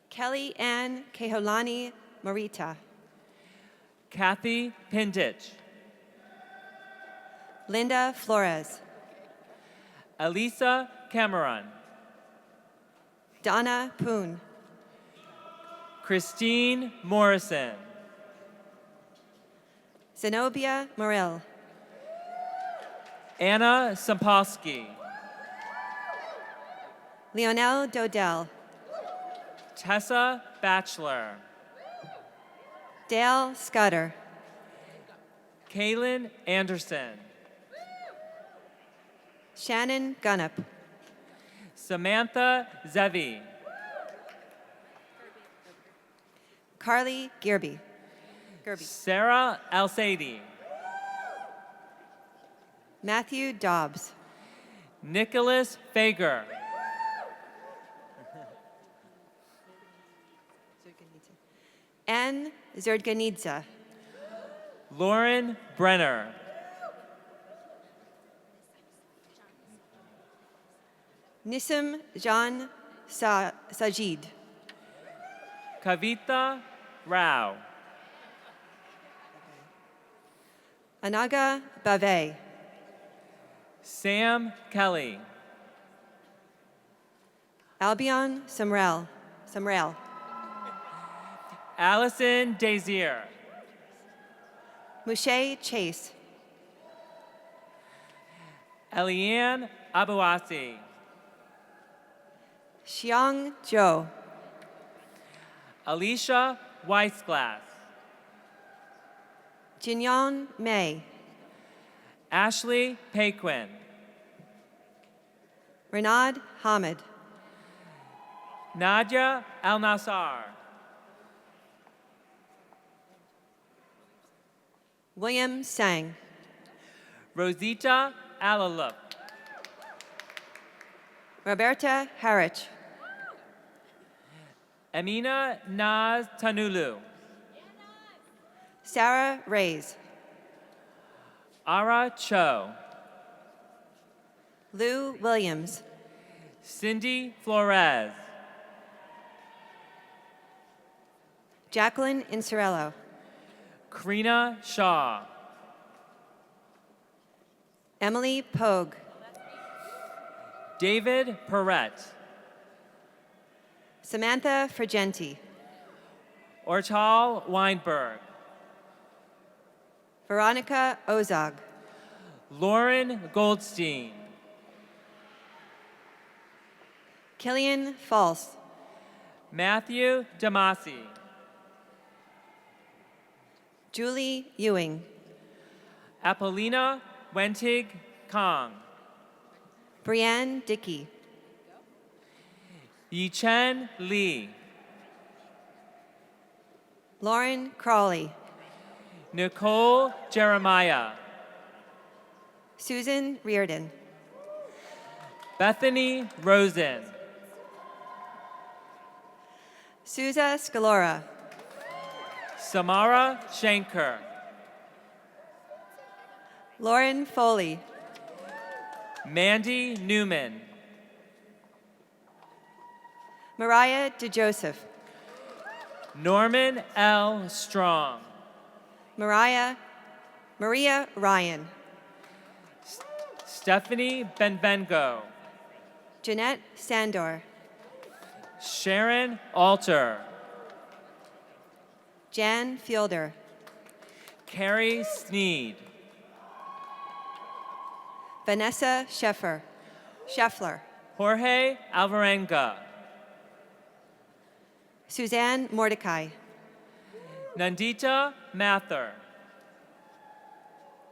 I: Kelly Ann Keholani Morita.
H: Kathy Pinditch.
I: Linda Flores.
H: Elisa Cameron.
I: Donna Poon.
H: Christine Morrison.
I: Zenobia Morel.
H: Anna Sampolsky.
I: Leonel Dodell.
H: Tessa Batchelor.
I: Dale Scudder.
H: Kaylin Anderson.
I: Shannon Gunnup.
H: Samantha Zevi.
I: Carly Gerby.
H: Sarah Alsady.
I: Matthew Dobbs.
H: Nicholas Fager.
I: Ann Zerdganidze.
H: Lauren Brenner.
I: Nissim Jan Sajid.
H: Kavita Rao.
I: Anaga Bave.
H: Sam Kelly.
I: Albion Samrel.
H: Allison Dazier.
I: Mushe Chase.
H: Eliane Abuasi.
I: Xiang Zhou.
H: Alicia Weissglass.
I: Jinyon Mei.
H: Ashley Paquin.
I: Renad Hamid.
H: Nadia Al Nassar.
I: William Sang.
H: Rosita Alalup.
I: Roberta Harich.
H: Amina Naz Tanulu.
I: Sarah Reyes.
H: Ara Cho.
I: Lou Williams.
H: Cindy Flores.
I: Jacqueline Incerello.
H: Karina Shaw.
I: Emily Pogue.
H: David Perrette.
I: Samantha Fragenti.
H: Ortal Weinberg.
I: Veronica Ozog.
H: Lauren Goldstein.
I: Killian False.
H: Matthew Damasi.
I: Julie Ewing.
H: Apollina Wentig Kong.
I: Brianne Dickey.
H: Yichen Lee.
I: Lauren Crawley.
H: Nicole Jeremiah.
I: Susan Reardon.
H: Bethany Rosen.
I: Suza Scalora.
H: Samara Shanker.
I: Lauren Foley.
H: Mandy Newman.
I: Mariah DeJoseph.
H: Norman L. Strong.
I: Maria Ryan.
H: Stephanie Benvengo.
I: Jeanette Sandor.
H: Sharon Alter.
I: Jan Fielder.
H: Carrie Sneed.
I: Vanessa Scheffler.
H: Jorge Alvarenga.
I: Suzanne Mordecai.
H: Nandita Mather.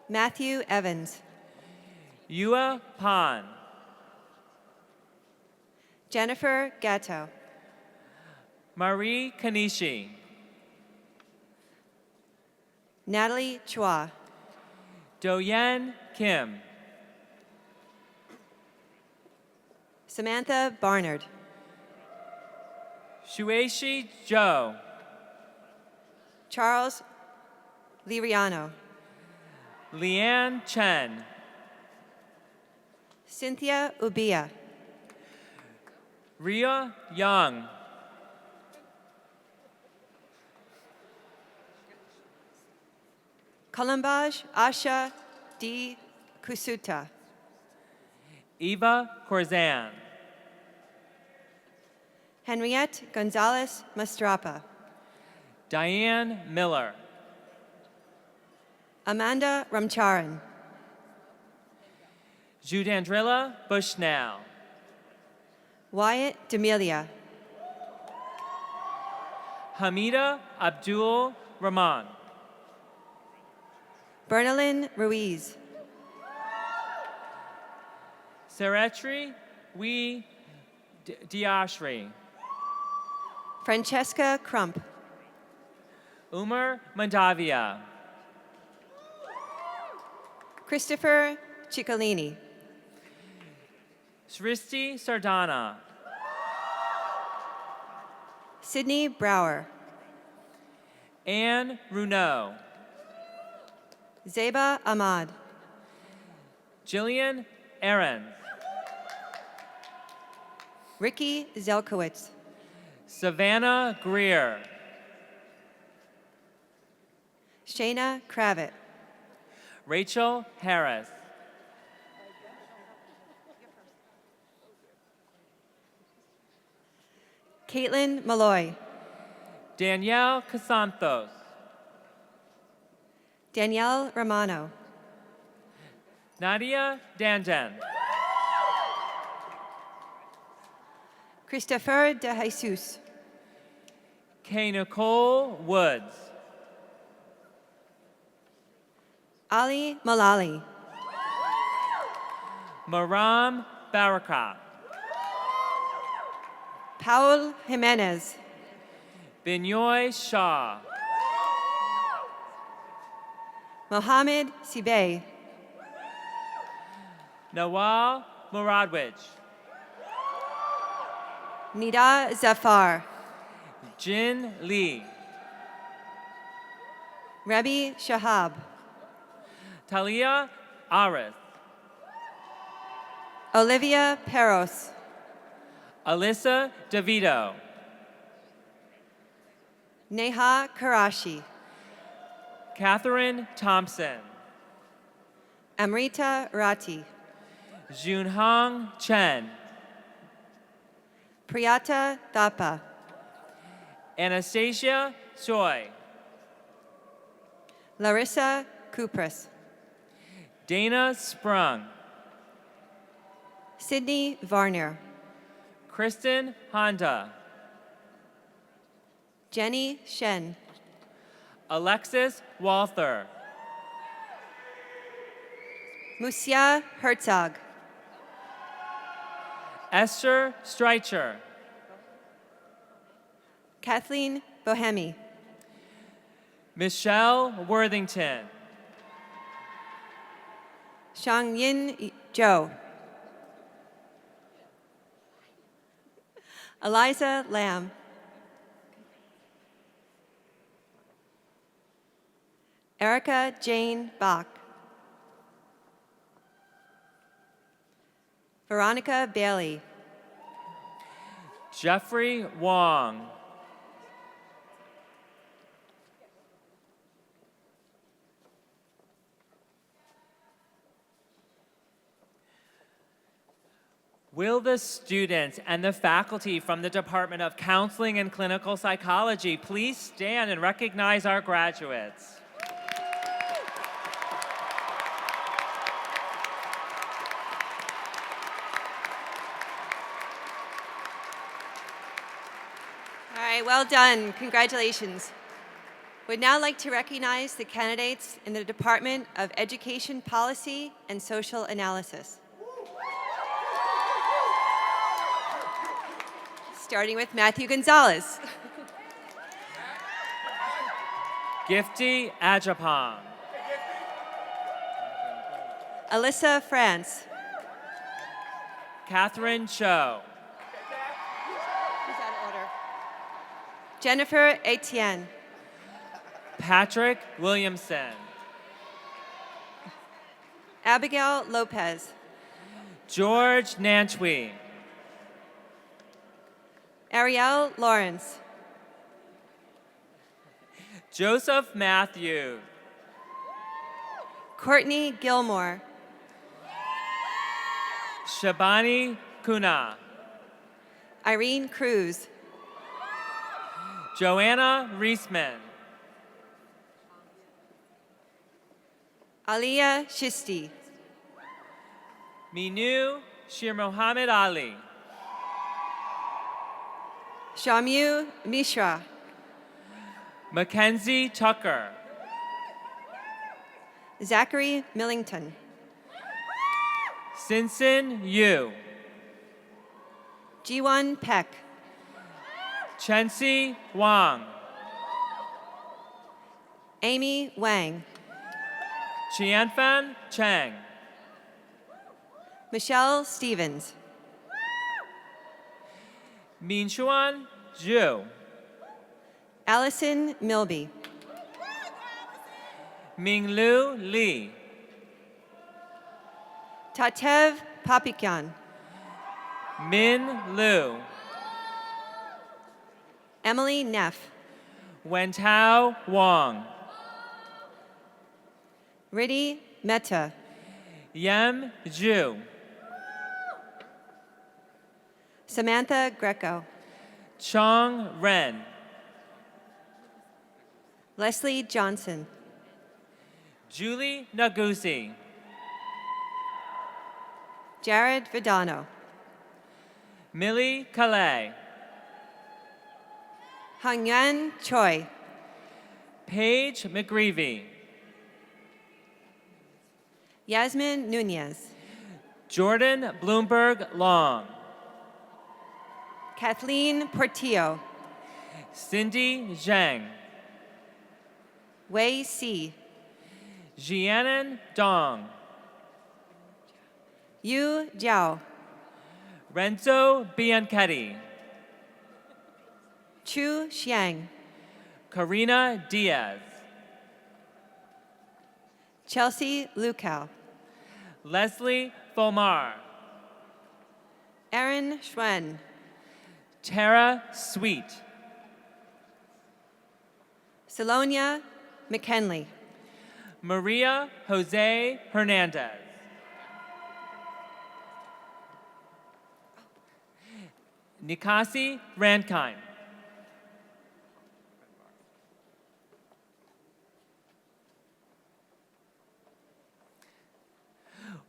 I: Matthew Evans.
H: Yua Pan.
I: Jennifer Gatto.
H: Marie Kanishi.
I: Natalie Chua.
H: Doyen Kim.
I: Samantha Barnard.
H: Shueshi Joe.
I: Charles Liriano.
H: Leanne Chen.
I: Cynthia Ubia.
H: Ria Young.
I: Columbage Asha D. Kusuta.
H: Eva Corzan.
I: Henriette Gonzalez Mastrapa.
H: Diane Miller.
I: Amanda Ramcharan.
H: Judandrilla Bushnell.
I: Wyatt D'Amelia.
H: Hamida Abdul Rahman.
I: Bernalyn Ruiz.
H: Saretri Wee Diashri.
I: Francesca Crump.
H: Umar Mandavia.
I: Christopher Ciccolini.
H: Sristi Sardana.
I: Sydney Brower.
H: Anne Runeau.
I: Zeba Ahmad.
H: Jillian Aaron.
I: Ricky Zelkowitz.
H: Savannah Greer.
I: Shayna Kravitz.
H: Rachel Harris.
I: Caitlin Malloy.
H: Danielle Casantos.
I: Danielle Romano.
H: Nadia Dandan.
I: Christopher De Jesus.
H: Kay Nicole Woods.
I: Ali Malali.
H: Maram Baraka.
I: Paul Jimenez.
H: Binoy Shah.
I: Mohammed Sibey.
H: Nawal Muradwich.
I: Nida Zafar.
H: Jin Lee.
I: Rebbe Shahab.
H: Talia Arith.
I: Olivia Peros.
H: Alyssa DeVito.
I: Neha Karashi.
H: Catherine Thompson.
I: Amrita Rati.
H: Junhong Chen.
I: Priyata Thapa.
H: Anastasia Choi.
I: Larissa Kupras.
H: Dana Sprung.
I: Sydney Varner.
H: Kristen Honda.
I: Jenny Shen.
H: Alexis Walther.
I: Musia Herzog.
H: Esther Streicher.
I: Kathleen Bohemi.
H: Michelle Worthington.
I: Shangyin Zhou. Eliza Lamb. Erica Jane Bach. Veronica Bailey.
H: Jeffrey Wong. Will the students and the faculty from the Department of Counseling and Clinical Psychology please stand and recognize our graduates?
I: All right, well done. Congratulations. We'd now like to recognize the candidates in the Department of Education Policy and Social Analysis. Starting with Matthew Gonzalez.
H: Gifty Ajapong.
I: Alyssa France.
H: Katherine Cho.
I: Who's out of order? Jennifer Etienne.
H: Patrick Williamson.
I: Abigail Lopez.
H: George Nantwi.
I: Ariel Lawrence.
H: Joseph Matthews.
I: Courtney Gilmore.
H: Shabani Kuna.
I: Irene Cruz.
H: Joanna Reisman.
I: Aliyah Shisti.
H: Minu Shir Mohammed Ali.
I: Shamyu Mishra.
H: Mackenzie Tucker.
I: Zachary Millington.
H: Sinsin Yu.
I: Jiwon Peck.
H: Chensi Wang.
I: Amy Wang.
H: Qianfan Chang.
I: Michelle Stevens.
H: Minchuan Zhu.
I: Allison Milby.
H: Minglu Li.
I: Tatev Papikyan.
H: Min Lu.
I: Emily Neff.
H: Wentao Wang.
I: Riddhi Mehta.
H: Yem Zhu.
I: Samantha Greco.
H: Chong Ren.
I: Leslie Johnson.
H: Julie Nagusi.
I: Jared Vidano.
H: Millie Calais.
I: Hangyuan Choi.
H: Paige McGreevy.
I: Yasmin Nunez.
H: Jordan Bloomberg Long.
I: Kathleen Portillo.
H: Cindy Zhang.
I: Wei Si.
H: Jianan Dong.
I: Yu Jiao.
H: Renzo Bianchetti.
I: Chu Xiang.
H: Karina Diaz.
I: Chelsea Lukow.
H: Leslie Fomar.
I: Erin Schwen.
H: Tara Sweet.
I: Salonia McKinley.
H: Maria Jose Hernandez. Nikasi Rankine.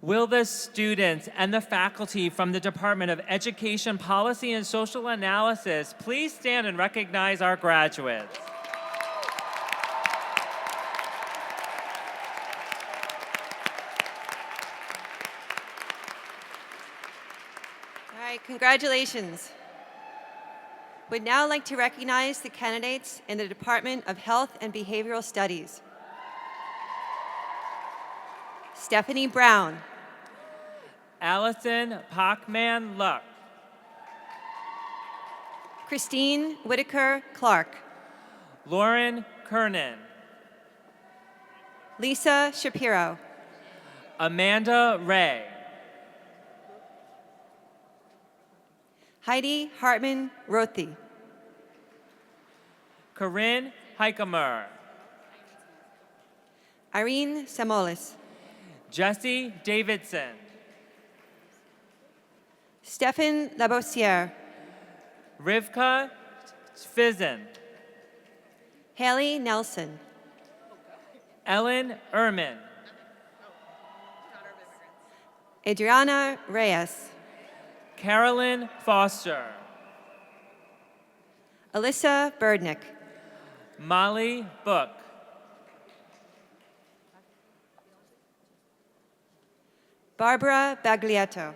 H: Will the students and the faculty from the Department of Education, Policy, and Social Analysis please stand and recognize our graduates?
I: All right, congratulations. Would now like to recognize the candidates in the Department of Health and Behavioral Studies. Stephanie Brown.
H: Allison Pachman Luck.
I: Christine Whitaker Clark.
H: Lauren Kernan.
I: Lisa Shapiro.
H: Amanda Ray.
I: Heidi Hartman Rothi.
H: Corinne Heikemer.
I: Irene Samolis.
H: Jesse Davidson.
I: Stephen Labossiere.
H: Rivka Fizen.
I: Haley Nelson.
H: Ellen Ehrman.
I: Adriana Reyes.
H: Carolyn Foster.
I: Alyssa Berdnick.
H: Molly Book.
I: Barbara Baglietto.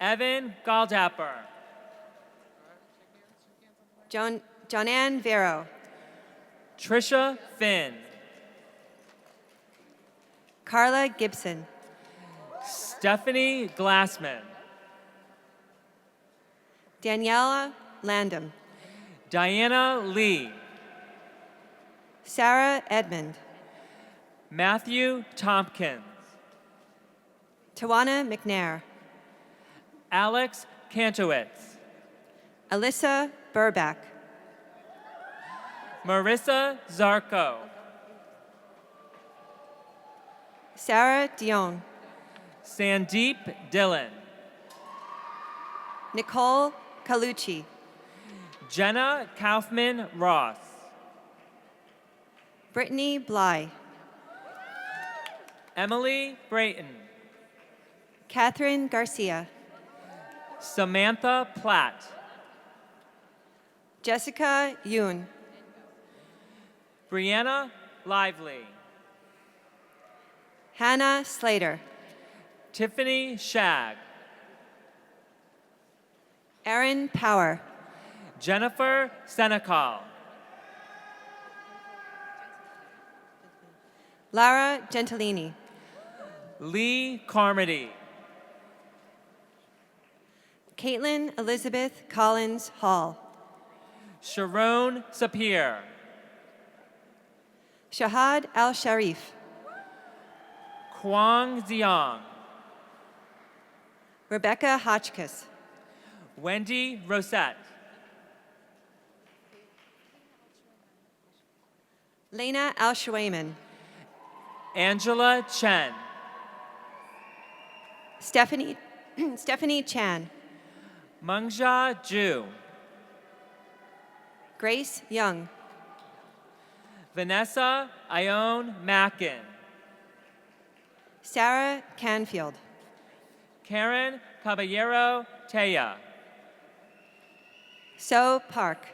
H: Evan Galdapper.
I: Joanne Vero.
H: Trisha Finn.
I: Carla Gibson.
H: Stephanie Glassman.
I: Daniela Landam.
H: Diana Lee.
I: Sarah Edmond.
H: Matthew Tompkins.
I: Tawana McNair.
H: Alex Kantowitz.
I: Alyssa Burback.
H: Marissa Zarko.
I: Sarah Dion.
H: Sandeep Dillon.
I: Nicole Calucci.
H: Jenna Kaufman Ross.
I: Brittany Bly.
H: Emily Brayton.
I: Catherine Garcia.
H: Samantha Platt.
I: Jessica Yoon.
H: Brianna Lively,
I: Hannah Slater,
H: Tiffany Shag,
I: Erin Power,
H: Jennifer Senecal,
I: Lara Gentilini,
H: Lee Carmody,
I: Caitlin Elizabeth Collins Hall,
H: Sharon Sapir,
I: Shahad Al-Sharif,
H: Kwang Ziong,
I: Rebecca Hotchkiss,
H: Wendy Rosette,
I: Lena Al-Shuayman,
H: Angela Chen,
I: Stephanie Chan,
H: Mengja Ju,
I: Grace Young,
H: Vanessa Ione Mackin,
I: Sarah Canfield,
H: Karen Caballero Teya,
I: So Park,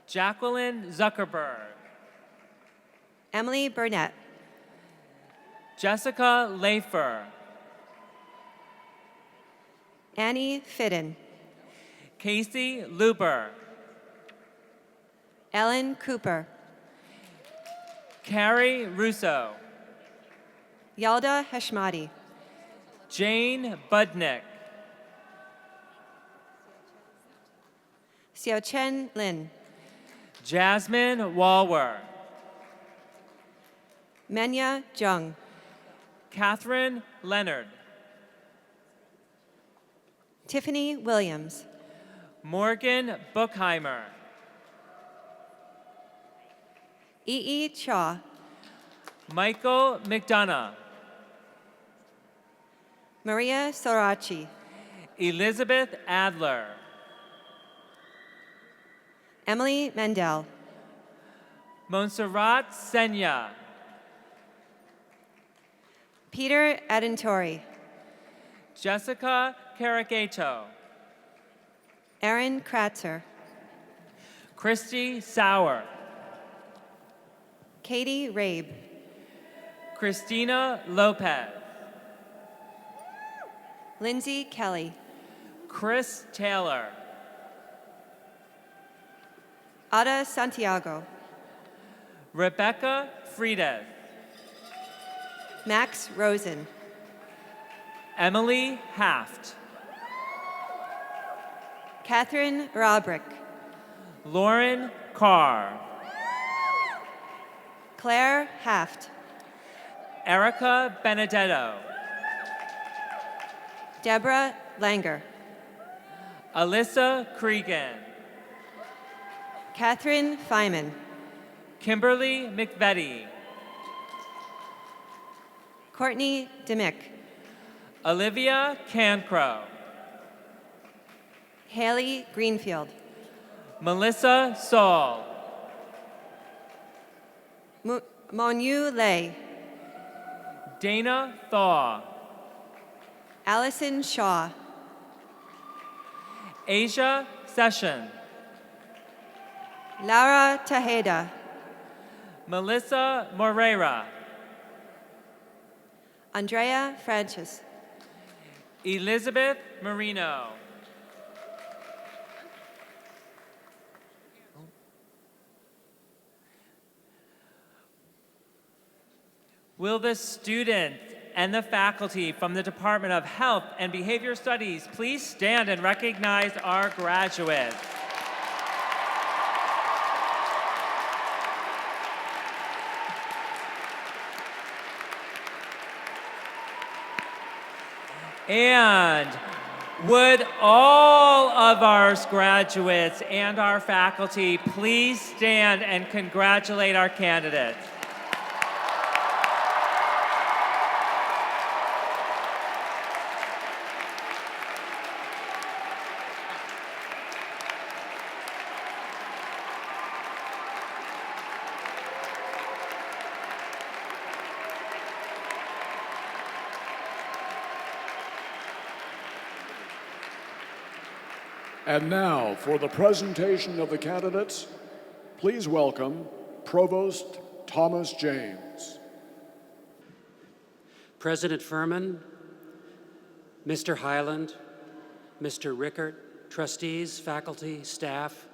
H: Jacqueline Zuckerberg,
I: Emily Burnett,
H: Jessica Lafer,
I: Annie Fidden,
H: Casey Luber,
I: Ellen Cooper,
H: Carrie Russo,
I: Yalda Heshmati,
H: Jane Budnick,
I: Xiaochen Lin,
H: Jasmine Walwer,
I: Menya Jung,
H: Catherine Leonard,
I: Tiffany Williams,
H: Morgan Bookheimer,
I: Chaw,
H: Michael McDonough,
I: Maria Sorachi,
H: Elizabeth Adler,
I: Emily Mendel,
H: Montserrat Senya,
I: Peter Adentori,
H: Jessica Caracato,
I: Erin Kratzer,
H: Christy Sauer,
I: Katie Rabe,
H: Christina Lopez,
I: Lindsay Kelly,
H: Chris Taylor,
I: Ada Santiago,
H: Rebecca Frieden,
I: Max Rosen,
H: Emily Haft,
I: Catherine Robrick,
H: Lauren Carr,
I: Claire Haft,
H: Erica Benedetto,
I: Deborah Langer,
H: Alyssa Cregan,
I: Catherine Feynman,
H: Kimberly McVetti,
I: Courtney Dimick,
H: Olivia Cancrow,
I: Haley Greenfield,
H: Melissa Saul,
I: Monyu Lei,
H: Dana Thaw,
I: Allison Shaw,
H: Asia Session,
I: Laura Tejeda,
H: Melissa Moreira,
I: Andrea Francis,
H: Elizabeth Marino, will the students and the faculty from the Department of Health and Behavior Studies please stand and recognize our graduates. And would all of our graduates and our faculty please stand and congratulate our candidates?
A: And now, for the presentation of the candidates, please welcome Provost Thomas James.
E: President Fuhrman, Mr. Highland, Mr. Rickert, trustees, faculty, staff,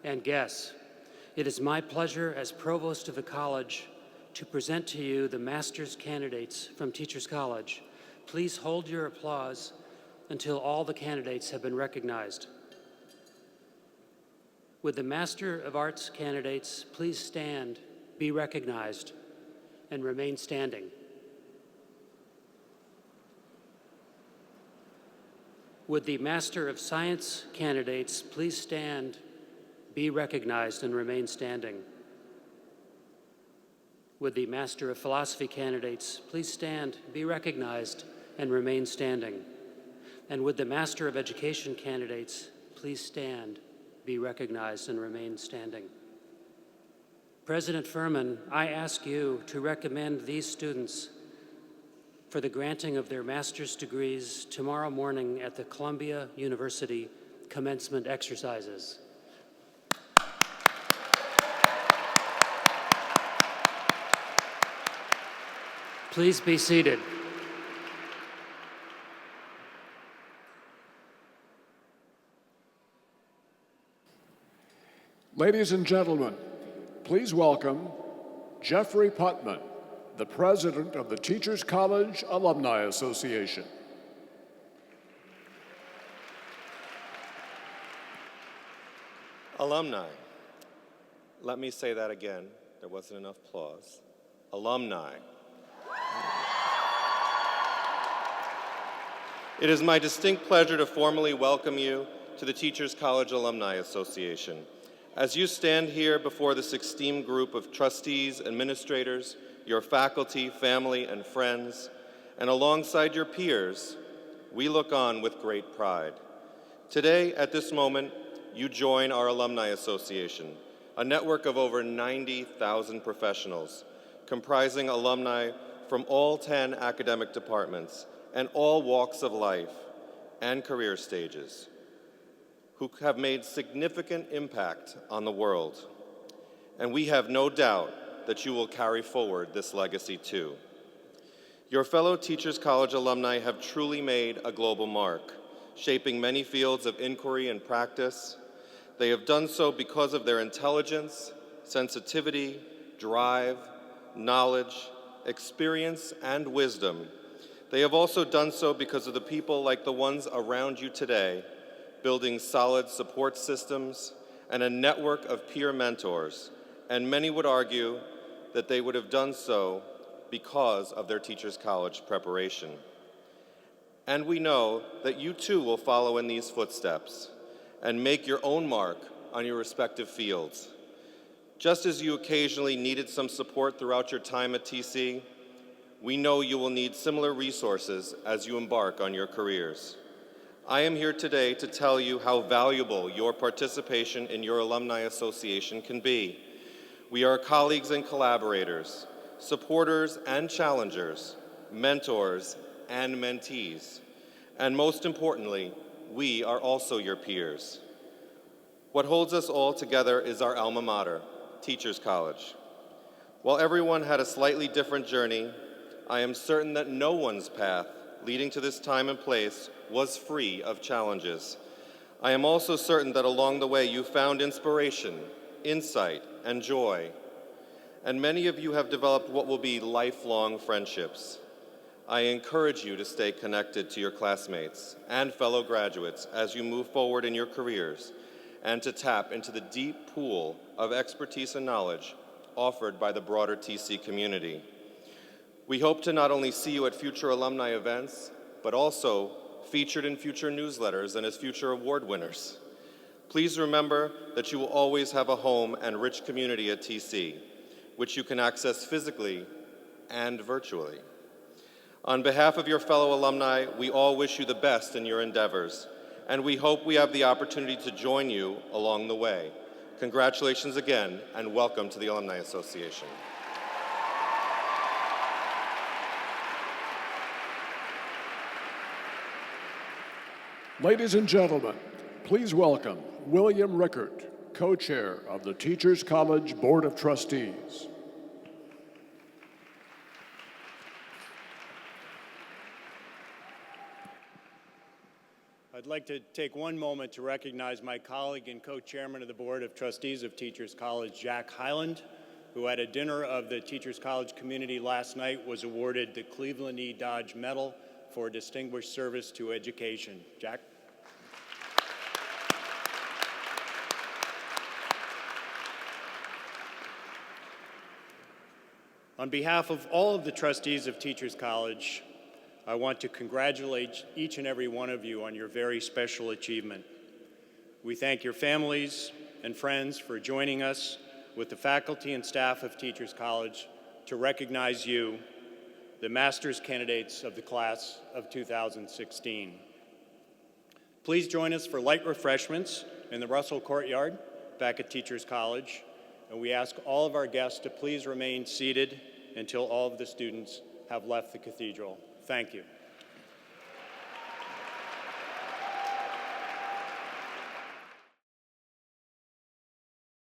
E: and guests, it is my pleasure as Provost of the College to present to you the master's candidates from Teachers College. Please hold your applause until all the candidates have been recognized. Would the Master of Arts candidates please stand, be recognized, and remain standing? Would the Master of Science candidates please stand, be recognized, and remain standing? Would the Master of Philosophy candidates please stand, be recognized, and remain standing? And would the Master of Education candidates please stand, be recognized, and remain standing? President Fuhrman, I ask you to recommend these students for the granting of their master's degrees tomorrow morning at the Columbia University commencement exercises. Please be seated.
A: Ladies and gentlemen, please welcome Jeffrey Putman, the President of the Teachers College Alumni Association.
J: Alumni. Let me say that again. There wasn't enough applause. Alumni. It is my distinct pleasure to formally welcome you to the Teachers College Alumni Association. As you stand here before this esteemed group of trustees, administrators, your faculty, family, and friends, and alongside your peers, we look on with great pride. Today, at this moment, you join our Alumni Association, a network of over 90,000 professionals, comprising alumni from all 10 academic departments and all walks of life and career stages, who have made significant impact on the world. And we have no doubt that you will carry forward this legacy too. Your fellow Teachers College alumni have truly made a global mark, shaping many fields of inquiry and practice. They have done so because of their intelligence, sensitivity, drive, knowledge, experience, and wisdom. They have also done so because of the people like the ones around you today, building solid support systems and a network of peer mentors, and many would argue that they would have done so because of their Teachers College preparation. And we know that you too will follow in these footsteps and make your own mark on your respective fields. Just as you occasionally needed some support throughout your time at TC, we know you will need similar resources as you embark on your careers. I am here today to tell you how valuable your participation in your Alumni Association can be. We are colleagues and collaborators, supporters and challengers, mentors and mentees. And most importantly, we are also your peers. What holds us all together is our alma mater, Teachers College. While everyone had a slightly different journey, I am certain that no one's path leading to this time and place was free of challenges. I am also certain that along the way you found inspiration, insight, and joy. And many of you have developed what will be lifelong friendships. I encourage you to stay connected to your classmates and fellow graduates as you move forward in your careers, and to tap into the deep pool of expertise and knowledge offered by the broader TC community. We hope to not only see you at future alumni events, but also featured in future newsletters and as future award winners. Please remember that you will always have a home and rich community at TC, which you can access physically and virtually. On behalf of your fellow alumni, we all wish you the best in your endeavors, and we hope we have the opportunity to join you along the way. Congratulations again, and welcome to the Alumni Association.
A: Ladies and gentlemen, please welcome William Rickert, co-chair of the Teachers College Board of Trustees.
B: I'd like to take one moment to recognize my colleague and co-chairman of the Board of Trustees of Teachers College, Jack Hyland, who at a dinner of the Teachers College community last night was awarded the Cleveland E. Dodge Medal for distinguished service to education. Jack? On behalf of all of the trustees of Teachers College, I want to congratulate each and every one of you on your very special achievement. We thank your families and friends for joining us with the faculty and staff of Teachers College to recognize you, the master's candidates of the class of 2016. Please join us for light refreshments in the Russell Courtyard back at Teachers College, and we ask all of our guests to please remain seated until all of the students have left the cathedral. Thank you.